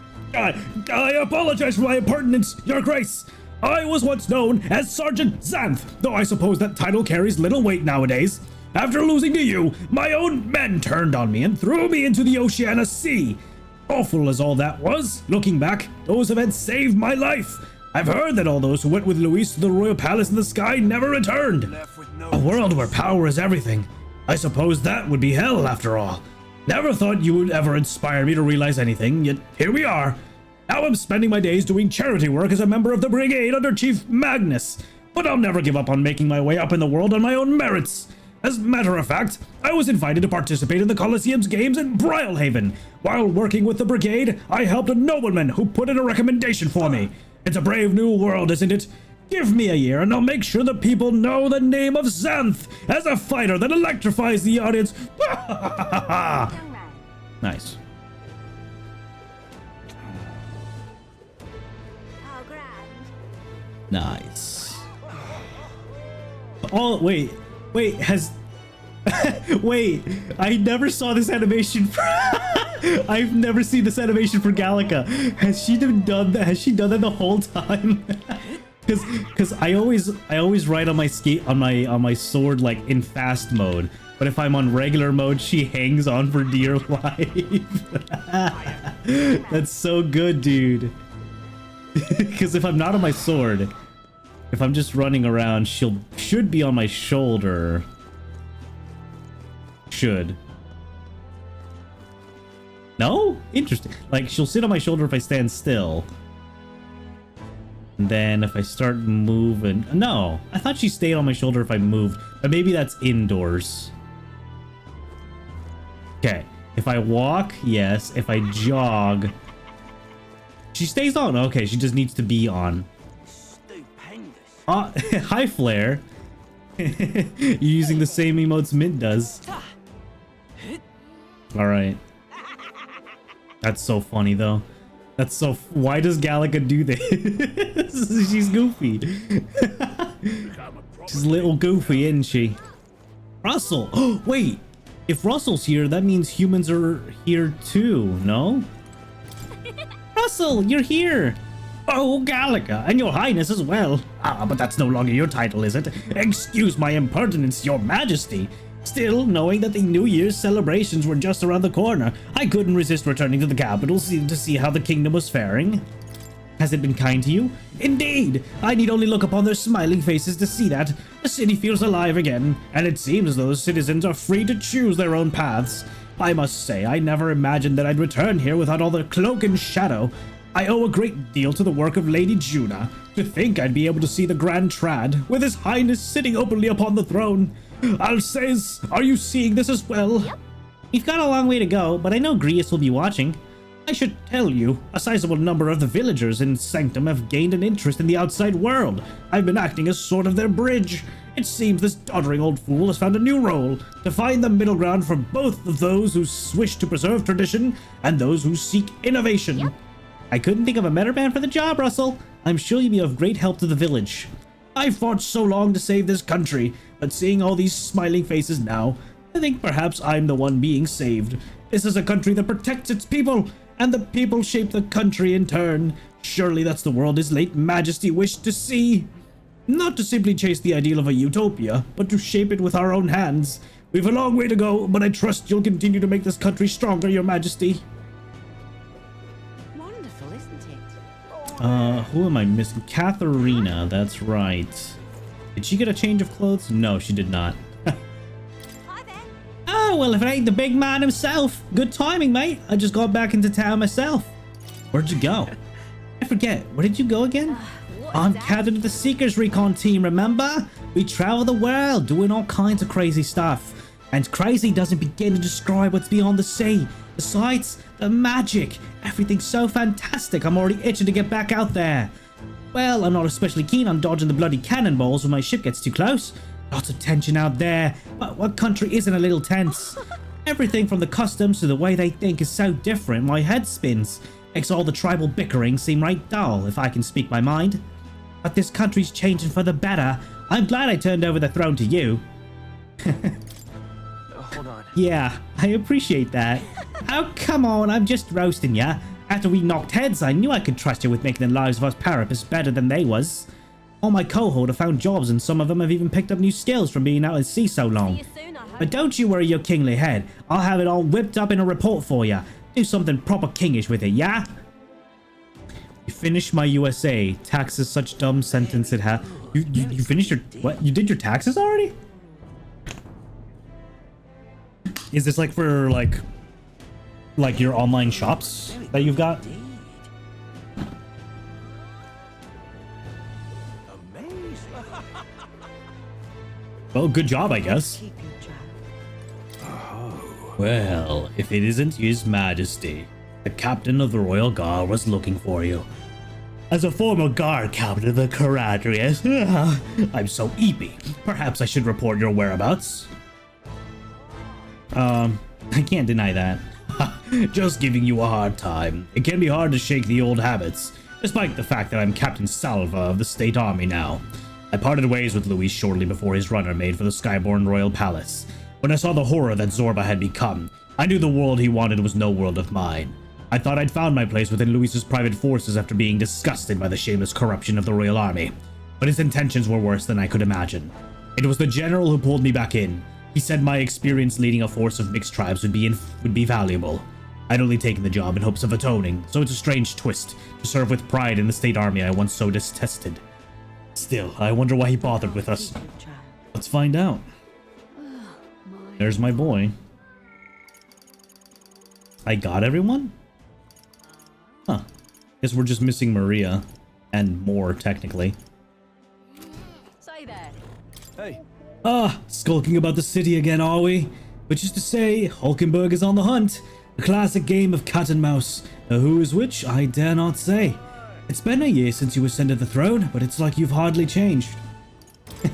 Speaker 1: apologize for my impertinence, Your Grace. I was once known as Sergeant Xanth, though I suppose that title carries little weight nowadays. After losing to you, my own men turned on me and threw me into the Oceana Sea. Awful as all that was, looking back, those events saved my life. I've heard that all those who went with Luis to the royal palace in the sky never returned. A world where power is everything. I suppose that would be hell after all. Never thought you would ever inspire me to realize anything, yet here we are. Now I'm spending my days doing charity work as a member of the brigade under Chief Magnus. But I'll never give up on making my way up in the world on my own merits. As a matter of fact, I was invited to participate in the Colosseum's games in Brylehaven. While working with the brigade, I helped a nobleman who put in a recommendation for me. It's a brave new world, isn't it? Give me a year and I'll make sure the people know the name of Xanth as a fighter that electrifies the audience. Nice.
Speaker 2: Oh, grand.
Speaker 1: Nice. Oh, wait, has... Wait, I never saw this animation for... I've never seen this animation for Gallica. Has she done that? Has she done that the whole time? Because I always ride on my my sword like in fast mode, but if I'm on regular mode, she hangs on for dear life. That's so good, dude. Because if I'm not on my sword, if I'm just running around, should be on my shoulder. Should. No? Interesting. Like, she'll sit on my shoulder if I stand still. And then if I start moving... No, I thought she stayed on my shoulder if I moved. But maybe that's indoors. Okay. If I walk, yes. If I jog... She stays on. Okay, she just needs to be on. Hi, Flare. You're using the same emotes Mint does. Alright. That's so funny, though. That's so... Why does Gallica do this? She's goofy. She's a little goofy, isn't she? Russell! Oh, wait! If Russell's here, that means humans are here too, no? Russell, you're here! Oh, Gallica, and your highness as well. Ah, but that's no longer your title, is it? Excuse my impertinence, your majesty. Still, knowing that the New Year's celebrations were just around the corner, I couldn't resist returning to the capital to see how the kingdom was faring. Has it been kind to you? Indeed! I need only look upon their smiling faces to see that. The city feels alive again, and it seems as though the citizens are free to choose their own paths. I must say, I never imagined that I'd return here without all the cloak and shadow. I owe a great deal to the work of Lady Juna. To think I'd be able to see the Grand Trad, with His Highness sitting openly upon the throne. Alsace, are you seeing this as well?
Speaker 2: Yep.
Speaker 1: We've got a long way to go, but I know Grius will be watching. I should tell you, a sizable number of the villagers in Sanctum have gained an interest in the outside world. I've been acting as sort of their bridge. It seems this doddering old fool has found a new role, to find the middle ground for both of those who wish to preserve tradition and those who seek innovation.
Speaker 2: Yep.
Speaker 1: I couldn't think of a better man for the job, Russell. I'm sure you'll be of great help to the village. I fought so long to save this country, but seeing all these smiling faces now, I think perhaps I'm the one being saved. This is a country that protects its people, and the people shape the country in turn. Surely that's the world His late Majesty wished to see. Not to simply chase the ideal of a utopia, but to shape it with our own hands. We've a long way to go, but I trust you'll continue to make this country stronger, Your Majesty.
Speaker 2: Wonderful, isn't it?
Speaker 1: Who am I missing? Katharina, that's right. Did she get a change of clothes? No, she did not.
Speaker 2: Hi there.
Speaker 1: Oh, well, if it ain't the big man himself. Good timing, mate. I just got back into town myself. Where'd you go? I forget. Where did you go again?
Speaker 2: What
Speaker 1: I'm
Speaker 2: is that?
Speaker 1: captain of the Seekers Recon team, remember? We travel the world doing all kinds of crazy stuff. And crazy doesn't begin to describe what's beyond the sea. The sights, the magic, everything's so fantastic. I'm already itching to get back out there. Well, I'm not especially keen on dodging the bloody cannonballs when my ship gets too close. Lots of tension out there. But what country isn't a little tense? Everything from the customs to the way they think is so different, my head spins. Makes all the tribal bickering seem right dull, if I can speak my mind. But this country's changing for the better. I'm glad I turned over the throne to you.
Speaker 4: Hold on.
Speaker 1: Yeah, I appreciate that. Oh, come on, I'm just roasting ya. After we knocked heads, I knew I could trust you with making the lives of us Parapus better than they was. All my cohort have found jobs, and some of them have even picked up new skills from being out at sea so
Speaker 2: See
Speaker 1: long.
Speaker 2: you soon, I hope.
Speaker 1: But don't you worry your kingly head. I'll have it all whipped up in a report for ya. Do something proper kingish with it, yeah? You finished my USA. Taxes, such dumb sentence it had. You finished your... What? You did your taxes already? Is this like for like your online shops that you've got?
Speaker 3: Amazing.
Speaker 1: Well, good job, I guess.
Speaker 2: Keep your job.
Speaker 1: Well, if it isn't His Majesty, the captain of the Royal Guard was looking for you. As a former guard captain of the Caradrius, I'm so eepy. Perhaps I should report your whereabouts. I can't deny that. Just giving you a hard time. It can be hard to shake the old habits, despite the fact that I'm Captain Salva of the State Army now. I parted ways with Louis shortly before his runner made for the Skyborn Royal Palace. When I saw the horror that Zorba had become, I knew the world he wanted was no world of mine. I thought I'd found my place within Louis's private forces after being disgusted by the shameless corruption of the Royal Army. But his intentions were worse than I could imagine. It was the general who pulled me back in. He said my experience leading a force of mixed tribes would be valuable. I'd only taken the job in hopes of atoning, so it's a strange twist to serve with pride in the state army I once so detested. Still, I wonder why he bothered with us.
Speaker 2: Keep your job.
Speaker 1: Let's find out. There's my boy. I got everyone? Huh. Guess we're just missing Maria. And more, technically.
Speaker 2: Say there.
Speaker 3: Hey,
Speaker 1: Skulking about the city again, are we? Which is to say, Hulkenberg is on the hunt. A classic game of cat and mouse. Now who is which, I dare not say. It's been a year since you ascended the throne, but it's like you've hardly changed.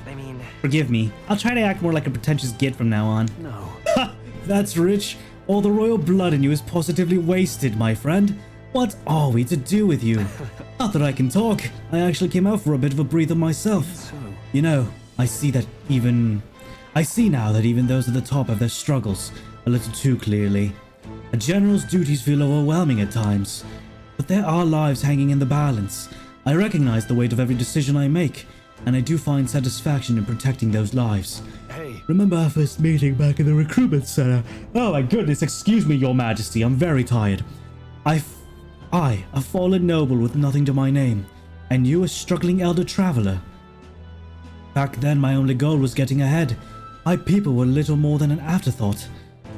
Speaker 4: I mean,
Speaker 1: Forgive me. I'll try to act more like a pretentious git from now on.
Speaker 4: no.
Speaker 1: Ha! That's rich. All the royal blood in you is positively wasted, my friend. What are we to do with you? Not that I can talk. I actually came out for a bit of a breather myself.
Speaker 4: So,
Speaker 1: You know, I see now that even those at the top have their struggles a little too clearly. A general's duties feel overwhelming at times, but there are lives hanging in the balance. I recognize the weight of every decision I make, and I do find satisfaction in protecting those lives.
Speaker 3: Hey.
Speaker 1: Remember our first meeting back in the recruitment center? Oh my goodness, excuse me, your majesty, I'm very tired. I, a fallen noble with nothing to my name, and you a struggling elder traveler. Back then, my only goal was getting ahead. My people were little more than an afterthought.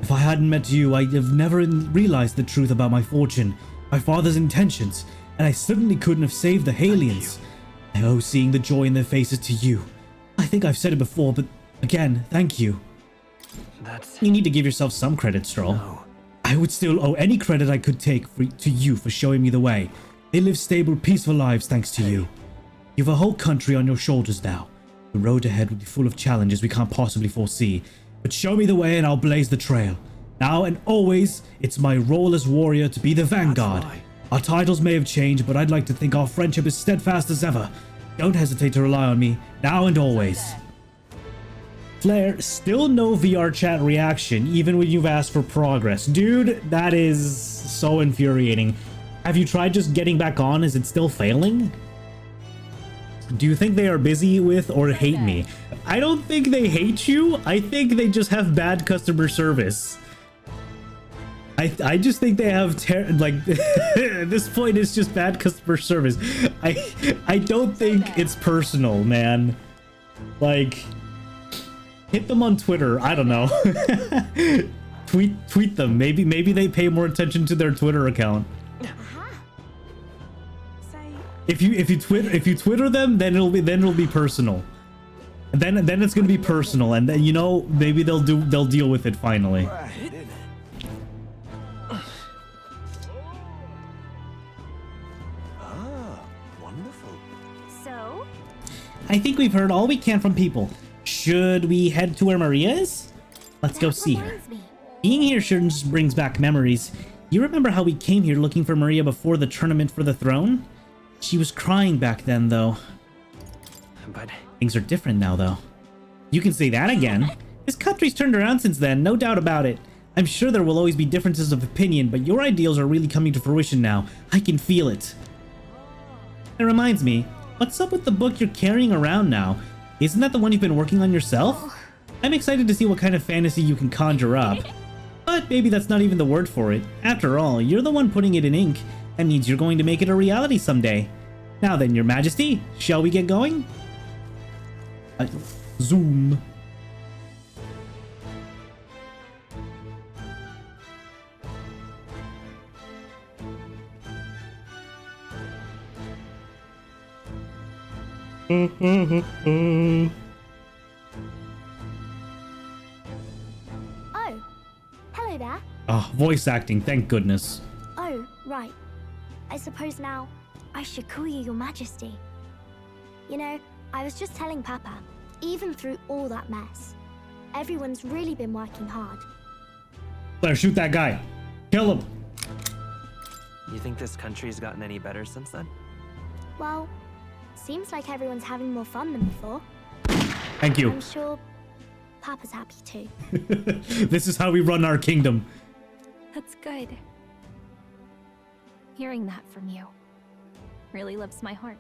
Speaker 1: If I hadn't met you, I'd have never realized the truth about my fortune, my father's intentions, and I certainly couldn't have saved the Halians. I owe seeing the joy in their faces to you. I think I've said it before, but again, thank you. You need to give yourself some credit, Stroll.
Speaker 3: No.
Speaker 1: I would still owe any credit I could take to you for showing me the way. They live stable, peaceful lives thanks to you. You have a whole country on your shoulders now. The road ahead will be full of challenges we can't possibly foresee. But show me the way and I'll blaze the trail. Now and always, it's my role as warrior to be the vanguard. Our titles may have changed, but I'd like to think our friendship is steadfast as ever. Don't hesitate to rely on me, now and always. Flair, still no VR chat reaction, even when you've asked for progress. Dude, that is so infuriating. Have you tried just getting back on? Is it still failing? Do you think they are busy with or hate me? I don't think they hate you. I think they just have bad customer service. I just think they have like at this point it's just bad customer service. I don't think it's personal, man. Like, hit them on Twitter. I don't know. tweet them. Maybe they pay more attention to their Twitter account. If you Twitter them, then it'll be personal. And then it's gonna be personal, and then, you know, maybe they'll deal with it finally.
Speaker 3: Wonderful.
Speaker 2: So?
Speaker 1: I think we've heard all we can from people. Should we head to where Maria is? Let's go see her. Being here sure just brings back memories. You remember how we came here looking for Maria before the tournament for the throne? She was crying back then, though.
Speaker 4: But
Speaker 1: Things are different now, though. You can say that again. This country's turned around since then, no doubt about it. I'm sure there will always be differences of opinion, but your ideals are really coming to fruition now. I can feel it. It reminds me, what's up with the book you're carrying around now? Isn't that the one you've been working on yourself? I'm excited to see what kind of fantasy you can conjure up. But maybe that's not even the word for it. After all, you're the one putting it in ink. That means you're going to make it a reality someday. Now then, Your Majesty, shall we get going? Zoom.
Speaker 5: Oh, hello there.
Speaker 1: Oh, voice acting, thank goodness.
Speaker 5: Oh, right. I suppose now I should call you Your Majesty. You know, I was just telling Papa, even through all that mess, everyone's really been working hard.
Speaker 1: Blair, shoot that guy. Kill him.
Speaker 4: you think this country's gotten any better since then?
Speaker 5: Well, seems like everyone's having more fun than before.
Speaker 1: Thank you.
Speaker 5: I'm sure Papa's happy too.
Speaker 1: This is how we run our kingdom.
Speaker 6: That's good. Hearing that from you really lifts my heart.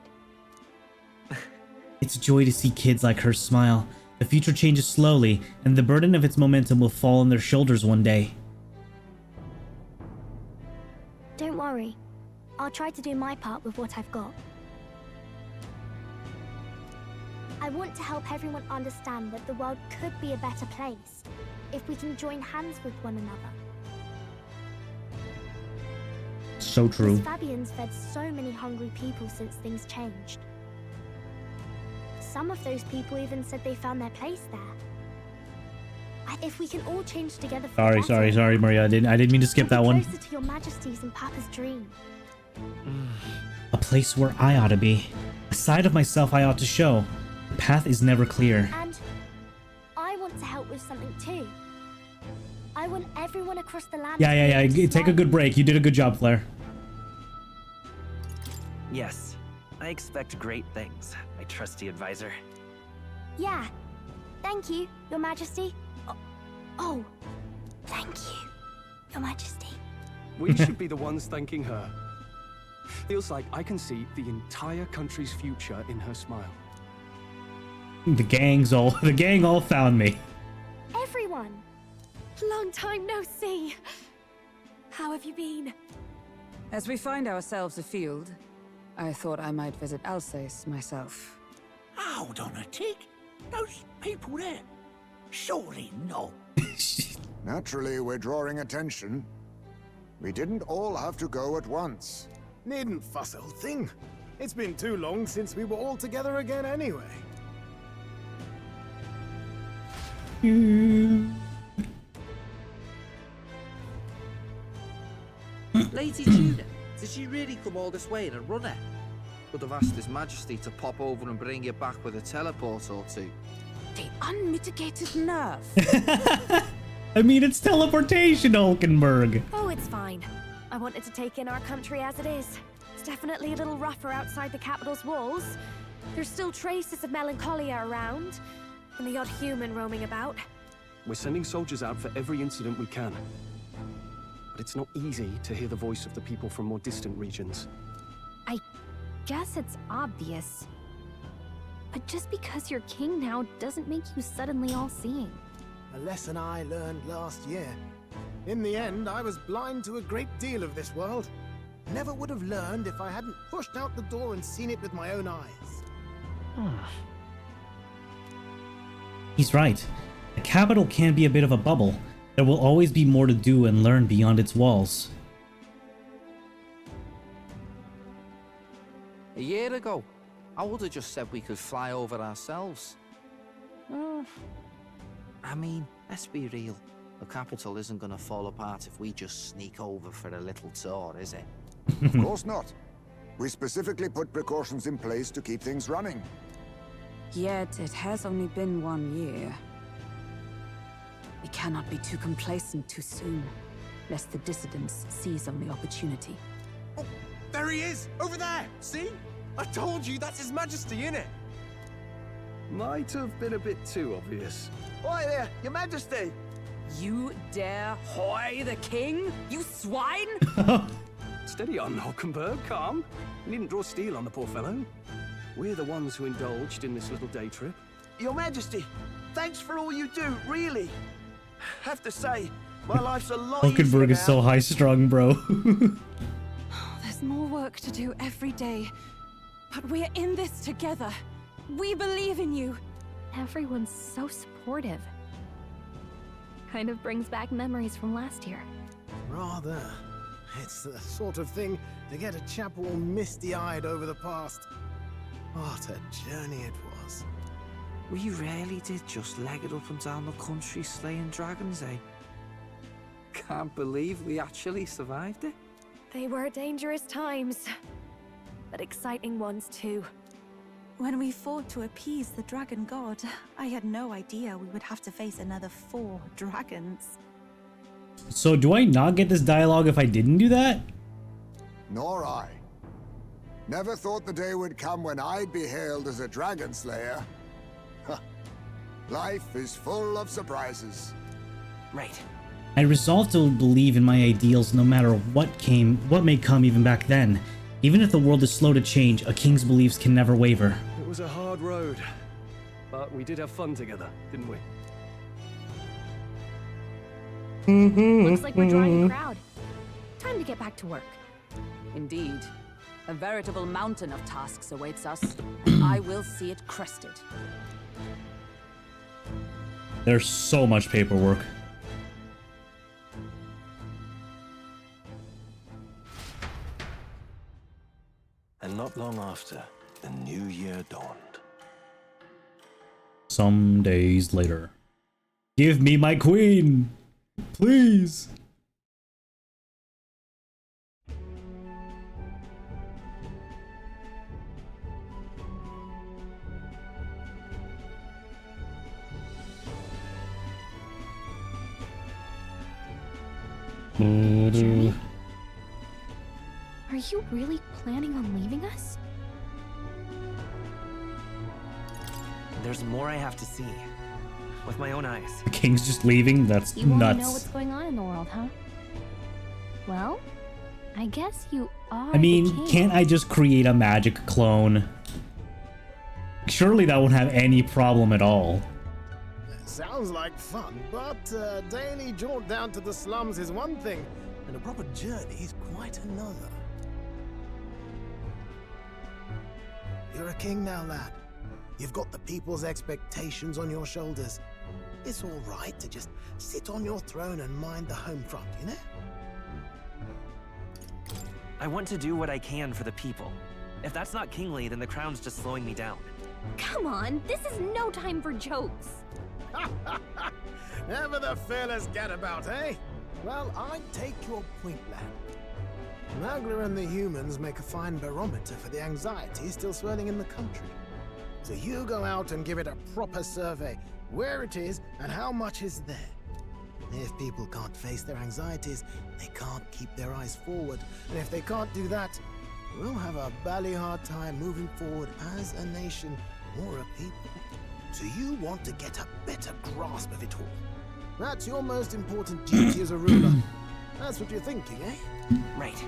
Speaker 1: It's a joy to see kids like her smile. The future changes slowly, and the burden of its momentum will fall on their shoulders one day.
Speaker 5: Don't worry. I'll try to do my part with what I've got. I want to help everyone understand that the world could be a better place if we can join hands with one another.
Speaker 1: So true.
Speaker 5: Miss Fabian's fed so many hungry people since things changed. Some of those people even said they found their place there. If we can all change together for the better,
Speaker 1: Sorry, Maria. I didn't mean to skip that
Speaker 5: we'll be
Speaker 1: one.
Speaker 5: closer to your Majesty's and Papa's dream.
Speaker 1: A place where I ought to be. A side of myself I ought to show. The path is never clear.
Speaker 5: And I want to help with something too. I want everyone across the land.
Speaker 1: Yeah. Take a good break. You did a good job, Flair.
Speaker 4: Yes, I expect great things, my trusty advisor.
Speaker 5: Yeah. Thank you, Your Majesty. Oh, thank you, Your Majesty.
Speaker 7: We should be the ones thanking her. Feels like I can see the entire country's future in her smile.
Speaker 1: The gang all found me.
Speaker 5: Everyone! Long time no see. How have you been?
Speaker 8: As we find ourselves afield, I thought I might visit Alsace myself.
Speaker 3: Hold on a tick. Those people there. Surely not.
Speaker 9: Naturally, we're drawing attention. We didn't all have to go at once.
Speaker 10: Needn't fuss, old thing. It's been too long since we were all together again anyway.
Speaker 11: Lady Judah, did she really come all this way in a runner? Would have asked His Majesty to pop over and bring you back with a teleport or two.
Speaker 8: The unmitigated nerve.
Speaker 1: I mean, it's teleportation, Hulkenberg.
Speaker 5: Oh, it's fine. I wanted to take in our country as it is. It's definitely a little rougher outside the capital's walls. There's still traces of melancholia around, and the odd human roaming about.
Speaker 7: We're sending soldiers out for every incident we can. But it's not easy to hear the voice of the people from more distant regions.
Speaker 6: I guess it's obvious. But just because you're king now doesn't make you suddenly all-seeing.
Speaker 10: A lesson I learned last year. In the end, I was blind to a great deal of this world. Never would have learned if I hadn't pushed out the door and seen it with my own eyes.
Speaker 1: He's right. The capital can be a bit of a bubble. There will always be more to do and learn beyond its walls.
Speaker 11: A year ago, I would have just said we could fly over ourselves. I mean, let's be real. The capital isn't going to fall apart if we just sneak over for a little tour, is it?
Speaker 9: Of course not. We specifically put precautions in place to keep things running.
Speaker 8: Yet it has only been 1 year. We cannot be too complacent too soon, lest the dissidents seize on the opportunity.
Speaker 10: Oh, there he is! Over there! See? I told you, that's His Majesty, innit?
Speaker 7: Might have been a bit too obvious.
Speaker 10: Oi there, Your Majesty!
Speaker 8: You dare hoy the king? You swine!
Speaker 7: Steady on, Hulkenberg, calm. You needn't draw steel on the poor fellow. We're the ones who indulged in this little day trip.
Speaker 10: Your Majesty, thanks for all you do, really. Have to say, my life's a lot easier
Speaker 1: Hulkenberg is
Speaker 10: now.
Speaker 1: so high-strung, bro.
Speaker 8: There's more work to do every day. But we're in this together. We believe in you.
Speaker 6: Everyone's so supportive. Kind of brings back memories from last year.
Speaker 10: Rather. It's the sort of thing to get a chap all misty-eyed over the past. What a journey it was.
Speaker 11: We really did just leg it up and down the country slaying dragons, eh? Can't believe we actually survived it.
Speaker 5: They were dangerous times, but exciting ones too.
Speaker 12: When we fought to appease the dragon god, I had no idea we would have to face another 4 dragons.
Speaker 1: So do I not get this dialogue if I didn't do that?
Speaker 9: Nor I. Never thought the day would come when I'd be hailed as a dragon slayer. Life is full of surprises.
Speaker 4: Right.
Speaker 1: I resolved to believe in my ideals no matter what may come even back then. Even if the world is slow to change, a king's beliefs can never waver.
Speaker 7: It was a hard road, but we did have fun together, didn't we?
Speaker 6: Looks like we're drawing a crowd. Time to get back to work.
Speaker 8: Indeed. A veritable mountain of tasks awaits us, and I will see it crested.
Speaker 1: There's so much paperwork.
Speaker 3: And not long after, the new year dawned.
Speaker 1: Some days later. Give me my queen! Please!
Speaker 6: Jeremy? Are you really planning on leaving us?
Speaker 4: There's more I have to see. With my own eyes.
Speaker 1: The king's just leaving? That's
Speaker 6: You want to know
Speaker 1: nuts.
Speaker 6: what's going on in the world, huh? Well, I guess you are
Speaker 1: I mean,
Speaker 6: the king.
Speaker 1: can't I just create a magic clone? Surely that won't have any problem at all.
Speaker 10: Sounds like fun, but a daily jaunt down to the slums is one thing, and a proper journey is quite another. You're a king now, lad. You've got the people's expectations on your shoulders. It's all right to just sit on your throne and mind the home front, you know?
Speaker 4: I want to do what I can for the people. If that's not kingly, then the crown's just slowing me down.
Speaker 6: Come on, this is no time for jokes.
Speaker 10: Ever the fearless gadabout, eh? Well, I take your point, lad. Magla and the humans make a fine barometer for the anxiety still swirling in the country. So you go out and give it a proper survey, where it is and how much is there. If people can't face their anxieties, they can't keep their eyes forward. And if they can't do that, we'll have a bally hard time moving forward as a nation or a people. So you want to get a better grasp of it all. That's your most important duty as a ruler. That's what you're thinking, eh?
Speaker 4: Right.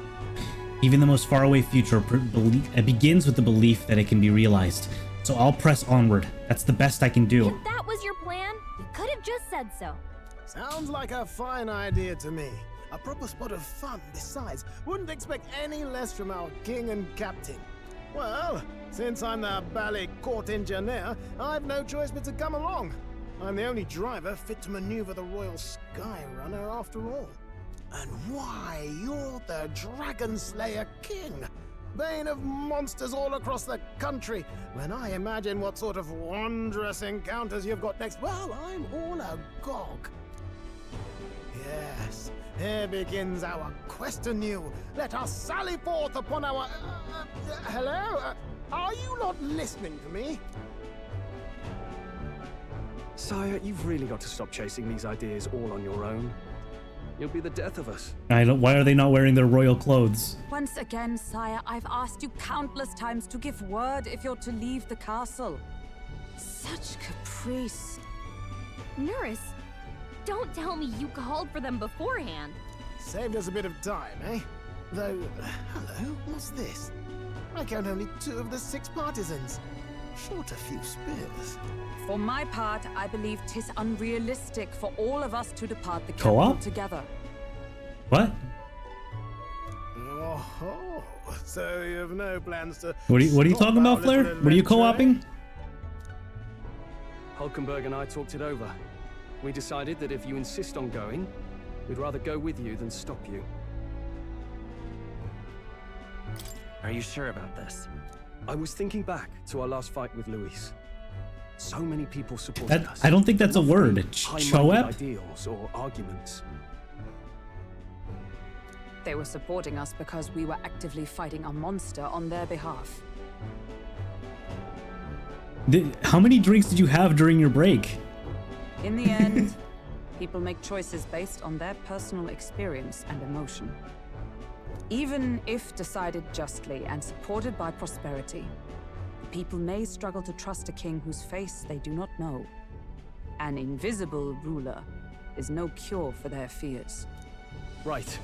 Speaker 1: Even the most faraway future begins with the belief that it can be realized. So I'll press onward. That's the best I can do.
Speaker 6: If that was your plan, you could have just said so.
Speaker 10: Sounds like a fine idea to me. A proper spot of fun, besides. Wouldn't expect any less from our king and captain. Well, since I'm the ballet court engineer, I've no choice but to come along. I'm the only driver fit to maneuver the Royal Skyrunner after all. And why, you're the Dragon Slayer King, bane of monsters all across the country. When I imagine what sort of wondrous encounters you've got next, well, I'm all agog. Yes, here begins our quest anew. Let us sally forth upon our... hello? Are you not listening to me?
Speaker 7: Sire, you've really got to stop chasing these ideas all on your own. You'll be the death of us.
Speaker 1: Why are they not wearing their royal clothes?
Speaker 8: Once again, sire, I've asked you countless times to give word if you're to leave the castle. Such caprice.
Speaker 6: Nurse, don't tell me you called for them beforehand.
Speaker 10: Saved us a bit of time, eh? Though, hello, what's this? I count only 2 of the 6 partisans. Short a few spears.
Speaker 8: For my part, I believe 'tis unrealistic for all of us to depart the
Speaker 1: Co-op?
Speaker 8: capital together.
Speaker 1: What?
Speaker 10: Oh, so you have no plans to...
Speaker 1: What are you talking about, Flair? What are you co-oping?
Speaker 7: Hulkenberg and I talked it over. We decided that if you insist on going, we'd rather go with you than stop you.
Speaker 4: Are you sure about this?
Speaker 7: I was thinking back to our last fight with Luis. So many people supported us.
Speaker 1: I don't think that's a word.
Speaker 7: High-minded ideals or arguments.
Speaker 8: They were supporting us because we were actively fighting a monster on their behalf.
Speaker 1: How many drinks did you have during your break?
Speaker 8: In the end, people make choices based on their personal experience and emotion. Even if decided justly and supported by prosperity, the people may struggle to trust a king whose face they do not know. An invisible ruler is no cure for their fears.
Speaker 7: Right.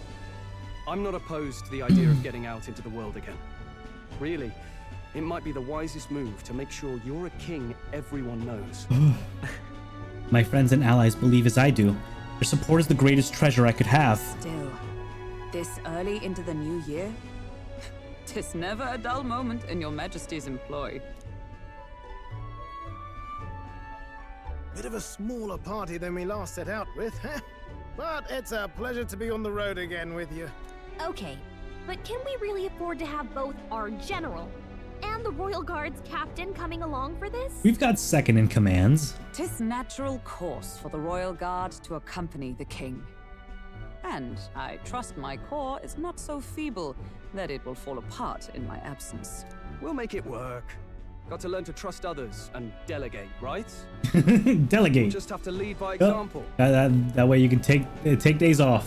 Speaker 7: I'm not opposed to the idea of getting out into the world again. Really, it might be the wisest move to make sure you're a king everyone knows.
Speaker 1: My friends and allies believe as I do. Their support is the greatest treasure I could have.
Speaker 8: Still, this early into the new year, 'tis never a dull moment in your majesty's employ.
Speaker 10: Bit of a smaller party than we last set out with, huh? But it's a pleasure to be on the road again with you.
Speaker 6: Okay, but can we really afford to have both our general and the Royal Guard's captain coming along for this?
Speaker 1: We've got second in commands.
Speaker 8: 'Tis natural course for the Royal Guard to accompany the king. And I trust my corps is not so feeble that it will fall apart in my absence.
Speaker 7: We'll make it work. Got to learn to trust others and delegate, right?
Speaker 1: Delegate.
Speaker 7: We'll just have to lead by example.
Speaker 1: That way you can take days off.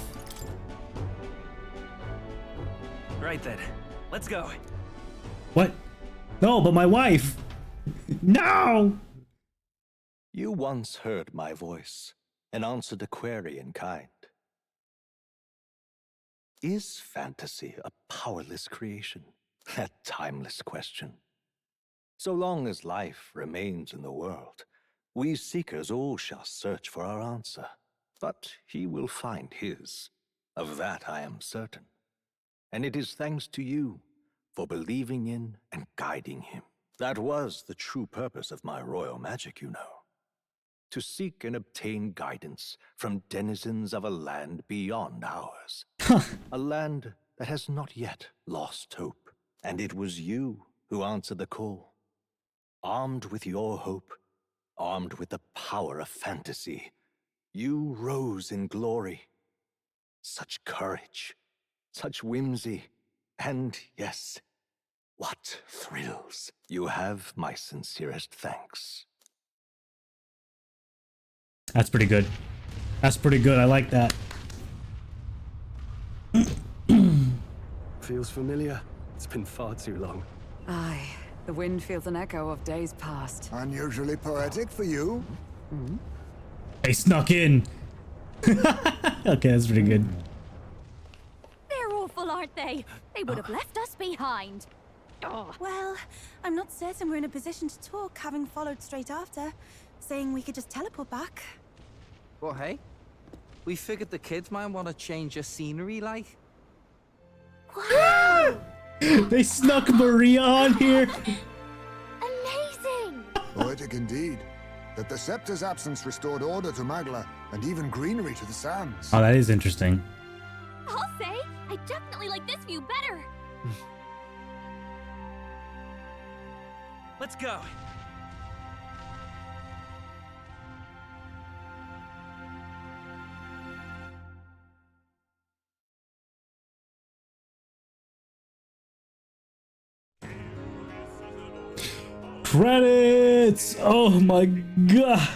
Speaker 4: Right then. Let's go.
Speaker 1: What? No, but my wife. No!
Speaker 13: You once heard my voice and answered a query in kind. Is fantasy a powerless creation? That timeless question. So long as life remains in the world, we seekers all shall search for our answer. But he will find his. Of that I am certain. And it is thanks to you for believing in and guiding him. That was the true purpose of my royal magic, you know. To seek and obtain guidance from denizens of a land beyond ours. A land that has not yet lost hope. And it was you who answered the call. Armed with your hope, armed with the power of fantasy, you rose in glory. Such courage, such whimsy, and yes, what thrills. You have my sincerest thanks.
Speaker 1: That's pretty good. That's pretty good. I like that.
Speaker 7: Feels familiar. It's been far too long.
Speaker 8: Aye, the wind feels an echo of days past.
Speaker 9: Unusually poetic for you.
Speaker 1: They snuck in. Okay, that's pretty good.
Speaker 6: They're awful, aren't they? They would have left us behind. Oh.
Speaker 12: Well, I'm not certain we're in a position to talk, having followed straight after, saying we could just teleport back.
Speaker 11: Well, hey, we figured the kids might want to change your scenery, like.
Speaker 12: Wow!
Speaker 1: They snuck Maria on here.
Speaker 5: Amazing!
Speaker 9: Poetic indeed. That the scepter's absence restored order to Magla, and even greenery to the sands.
Speaker 1: Oh, that is interesting.
Speaker 6: I'll say, I definitely like this view better.
Speaker 4: Let's go.
Speaker 1: Credits! Oh my god.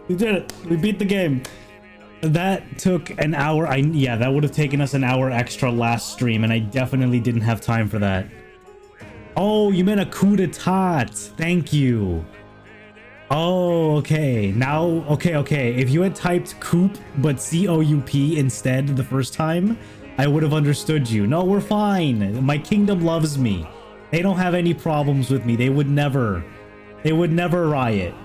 Speaker 1: We did it. We beat the game. That took an hour. Yeah, that would have taken us an hour extra last stream, and I definitely didn't have time for that. Oh, you meant a coup d'etat. Thank you. Oh, okay. Now, okay. If you had typed coup, but C-O-U-P instead the first time, I would have understood you. No, we're fine. My kingdom loves me. They don't have any problems with me. They would never riot.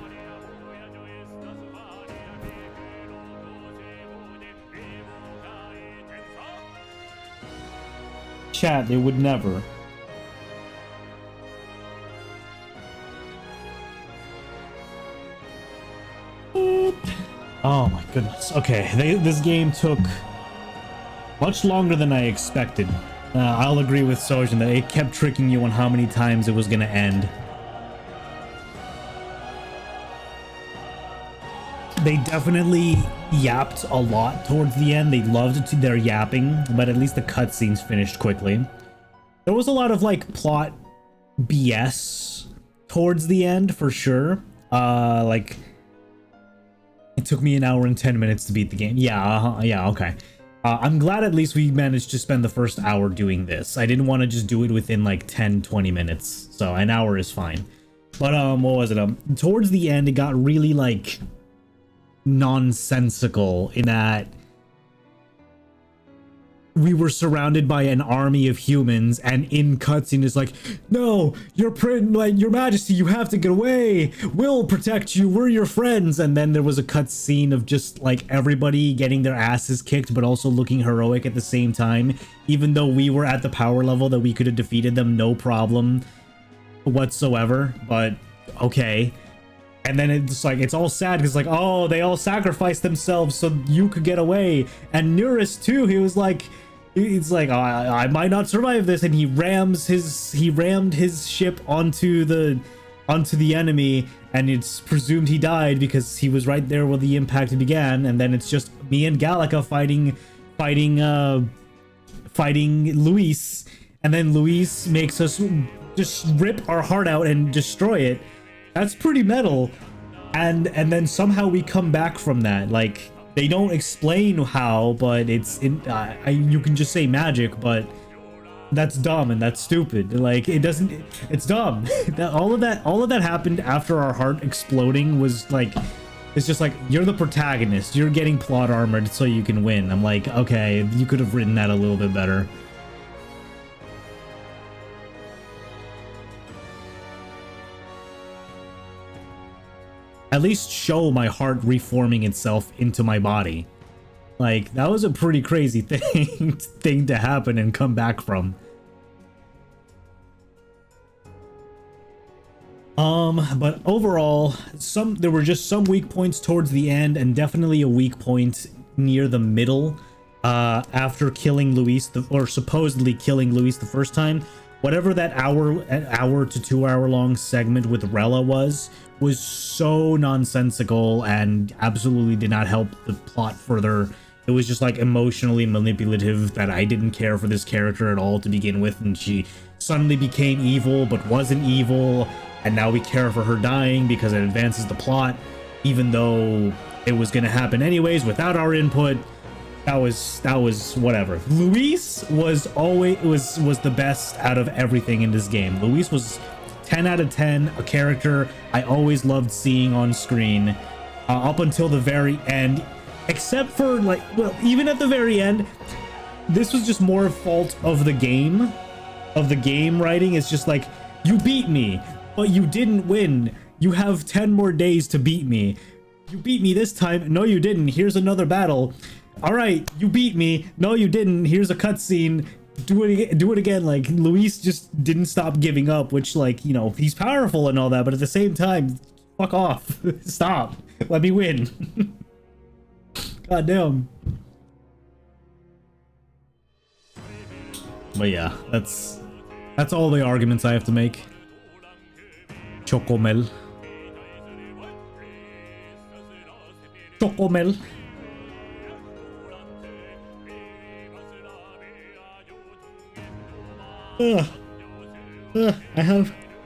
Speaker 1: Chat, they would never. Oh my goodness. Okay, this game took much longer than I expected. I'll agree with Sojin that it kept tricking you on how many times it was gonna end. They definitely yapped a lot towards the end. They loved their yapping, but at least the cutscenes finished quickly. There was a lot of like plot BS towards the end for sure. Like it took me an hour and 10 minutes to beat the game. Yeah, okay. I'm glad at least we managed to spend the first hour doing this. I didn't want to just do it within like 10-20 minutes. So an hour is fine. But what was it? Towards the end, it got really like nonsensical in that we were surrounded by an army of humans, and in cutscene is like, no, your majesty, you have to get away. We'll protect you. We're your friends. And then there was a cutscene of just like everybody getting their asses kicked, but also looking heroic at the same time, even though we were at the power level that we could have defeated them no problem whatsoever. But okay. And then it's like, it's all sad because like, oh, they all sacrificed themselves so you could get away. And Neurus too, he was like, it's like, oh, I might not survive this, and he rammed his ship onto the enemy, and it's presumed he died because he was right there where the impact began. And then it's just me and Gallica fighting Luis, and then Luis makes us just rip our heart out and destroy it. That's pretty metal. And then somehow we come back from that. Like, they don't explain how, but it's in you can just say magic, but that's dumb and that's stupid. Like, it's dumb. all of that happened after our heart exploding was like, it's just like, you're the protagonist, you're getting plot armored so you can win. I'm like, okay, you could have written that a little bit better. at least show my heart reforming itself into my body. Like, that was a pretty crazy thing to happen and come back from. But overall, there were just some weak points towards the end, and definitely a weak point near the middle, after killing Luis, or supposedly killing Luis the first time. Whatever that hour to 2 hour long segment with Rella was so nonsensical and absolutely did not help the plot further. It was just like emotionally manipulative that I didn't care for this character at all to begin with, and she suddenly became evil but wasn't evil, and now we care for her dying because it advances the plot, even though it was going to happen anyways without our input. That was whatever. Luis was the best out of everything in this game. Luis was 10 out of 10, a character I always loved seeing on screen, up until the very end, except for, like, well, even at the very end, this was just more fault of the game writing. It's just like, you beat me, but you didn't win. You have 10 more days to beat me. You beat me this time. No, you didn't. Here's another battle. All right, you beat me. No, you didn't. Here's a cutscene. Do it again. Like, Luis just didn't stop giving up, which, like, you know, he's powerful and all that, but at the same time, fuck off. Stop. Let me win. God damn. But yeah, that's all the arguments I have to make. Chocomel. Chocomel.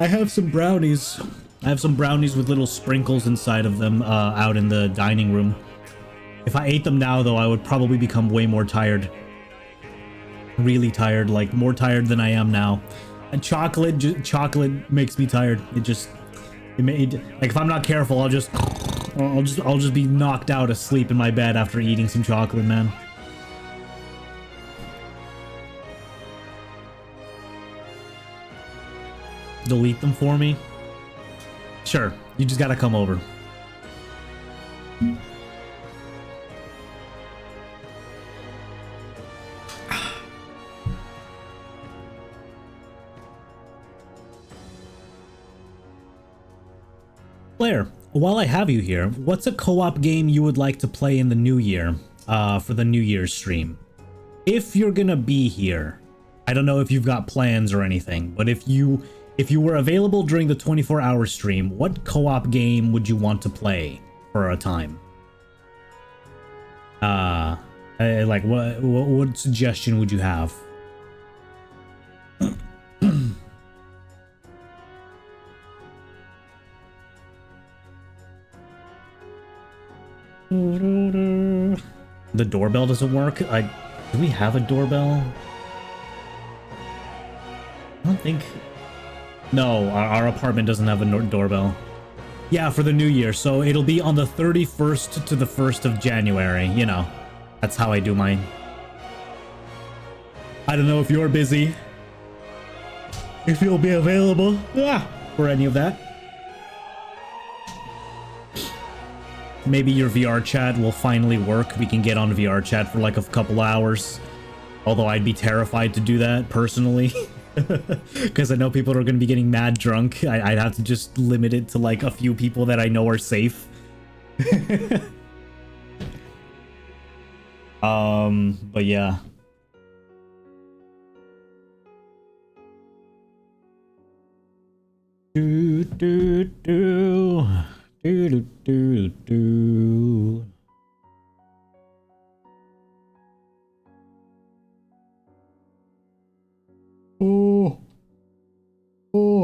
Speaker 1: I have some brownies. I have some brownies with little sprinkles inside of them out in the dining room. If I ate them now, though, I would probably become way more tired. Really tired, like more tired than I am now. And chocolate makes me tired. It made, like, if I'm not careful, I'll just be knocked out asleep in my bed after eating some chocolate, man. Delete them for me? Sure, you just gotta come over. Blair, while I have you here, what's a co-op game you would like to play in the new year, for the New Year's stream? If you're gonna be here, I don't know if you've got plans or anything, but if you were available during the 24-hour stream, what co-op game would you want to play for a time? Like, what suggestion would you have? The doorbell doesn't work? Do we have a doorbell? I don't think... No, our apartment doesn't have a doorbell. Yeah, for the new year, so it'll be on the 31st to the 1st of January, you know. That's how I do mine. I don't know if you're busy. If you'll be available for any of that. Maybe your VR chat will finally work. We can get on VR chat for like a couple hours. Although I'd be terrified to do that personally. Because I know people are going to be getting mad drunk. I'd have to just limit it to like a few people that I know are safe. But yeah. Do do do do do do.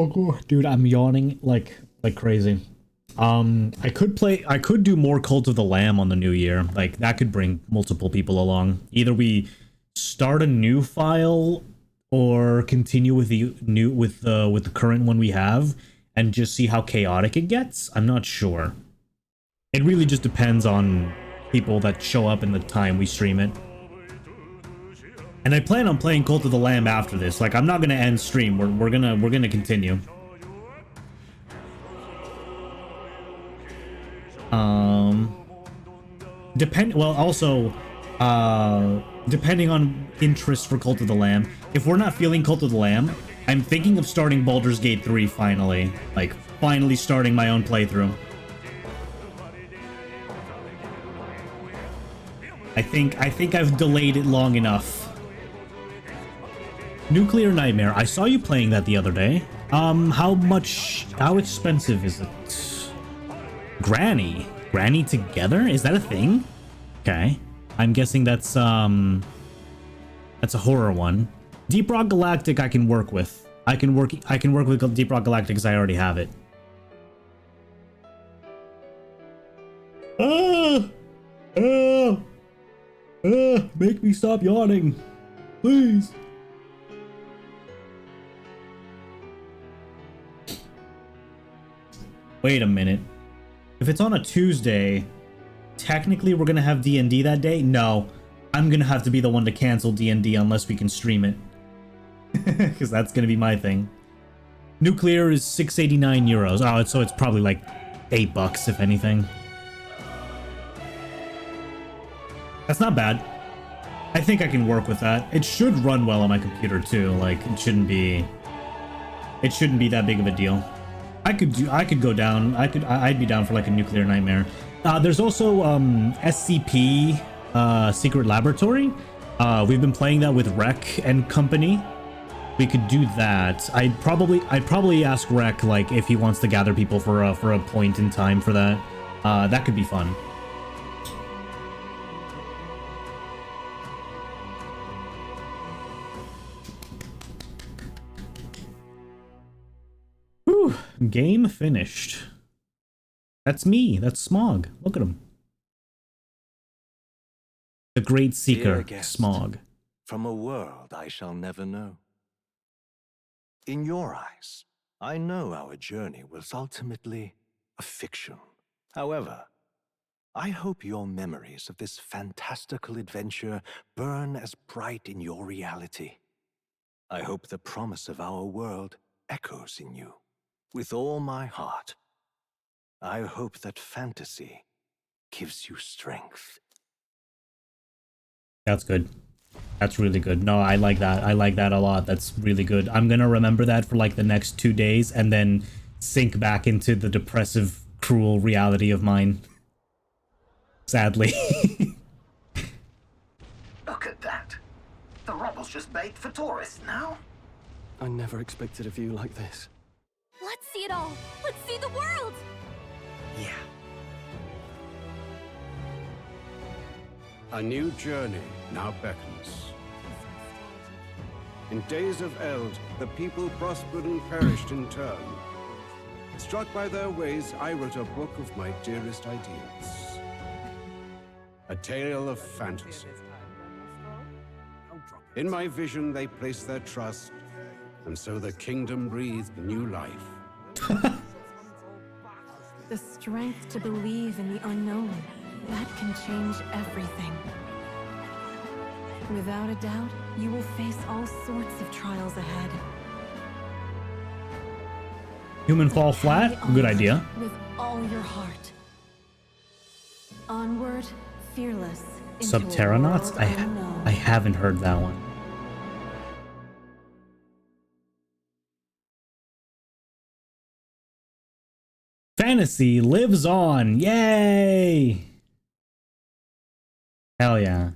Speaker 1: Oh, dude, I'm yawning like crazy. I could do more Cult of the Lamb on the new year. Like, that could bring multiple people along. Either we start a new file or continue with the current one we have and just see how chaotic it gets. I'm not sure. It really just depends on people that show up in the time we stream it. And I plan on playing Cult of the Lamb after this. Like, I'm not gonna end stream. We're gonna continue. Depending on interest for Cult of the Lamb. If we're not feeling Cult of the Lamb, I'm thinking of starting Baldur's Gate 3 finally. Like, finally starting my own playthrough. I think I've delayed it long enough. Nuclear Nightmare. I saw you playing that the other day. How expensive is it? Granny together? Is that a thing? Okay. I'm guessing that's a horror one. Deep Rock Galactic I can work with. I can work with Deep Rock Galactic because I already have it. Make me stop yawning. Please. Wait a minute. If it's on a Tuesday, technically we're gonna have D&D that day? No. I'm gonna have to be the one to cancel D&D unless we can stream it. Because that's gonna be my thing. Nuclear is 689 euros. Oh, so it's probably like $8 if anything. That's not bad. I think I can work with that. It should run well on my computer too. Like, it shouldn't be that big of a deal. I'd be down for like a Nuclear Nightmare. There's also SCP Secret Laboratory. We've been playing that with Rec and company. We could do that. I'd probably ask Rec like if he wants to gather people for a point in time for that. That could be fun. Whew, game finished. That's me. That's Smog. Look at him. The Great Seeker,
Speaker 13: Dear guest,
Speaker 1: Smog.
Speaker 13: From a world I shall never know. In your eyes, I know our journey was ultimately a fiction. However, I hope your memories of this fantastical adventure burn as bright in your reality. I hope the promise of our world echoes in you. With all my heart, I hope that fantasy gives you strength.
Speaker 1: That's good. That's really good. No, I like that. I like that a lot. That's really good. I'm gonna remember that for like the next 2 days and then sink back into the depressive, cruel reality of mine. Sadly.
Speaker 3: Look at that. The rubble's just baked for tourists now.
Speaker 7: I never expected a view like this.
Speaker 6: Let's see it all. Let's see the world.
Speaker 3: Yeah.
Speaker 14: A new journey now beckons. In days of eld, the people prospered and perished in turn. Struck by their ways, I wrote a book of my dearest ideas. A tale of fantasy. In my vision, they placed their trust, and so the kingdom breathed new life.
Speaker 6: The strength to believe in the unknown. That can change everything. Without a doubt, you will face all sorts of trials ahead.
Speaker 1: Human fall flat? Good idea.
Speaker 6: With all your heart. Onward, fearless.
Speaker 1: Subterranauts? I haven't heard that one. Fantasy lives on. Yay! Hell yeah.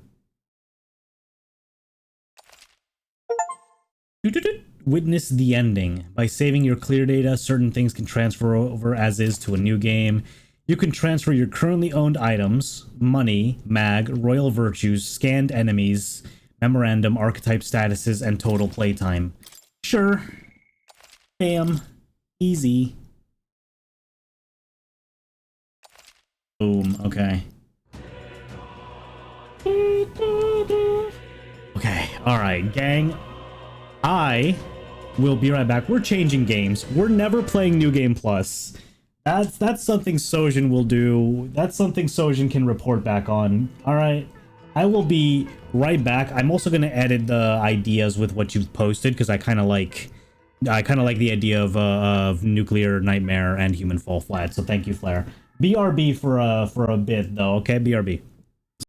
Speaker 1: Witness the ending. By saving your clear data, certain things can transfer over as is to a new game. You can transfer your currently owned items, money, mag, royal virtues, scanned enemies, memorandum, archetype statuses, and total playtime. Sure. Bam. Easy. Boom. Okay. Okay. Alright, gang. I will be right back. We're changing games. We're never playing New Game Plus. That's something Sojin will do. That's something Sojin can report back on. Alright. I will be right back. I'm also going to edit the ideas with what you've posted because I kind of like the idea of Nuclear Nightmare and Human Fall Flat. So thank you, Flair. BRB for a bit though, okay? BRB.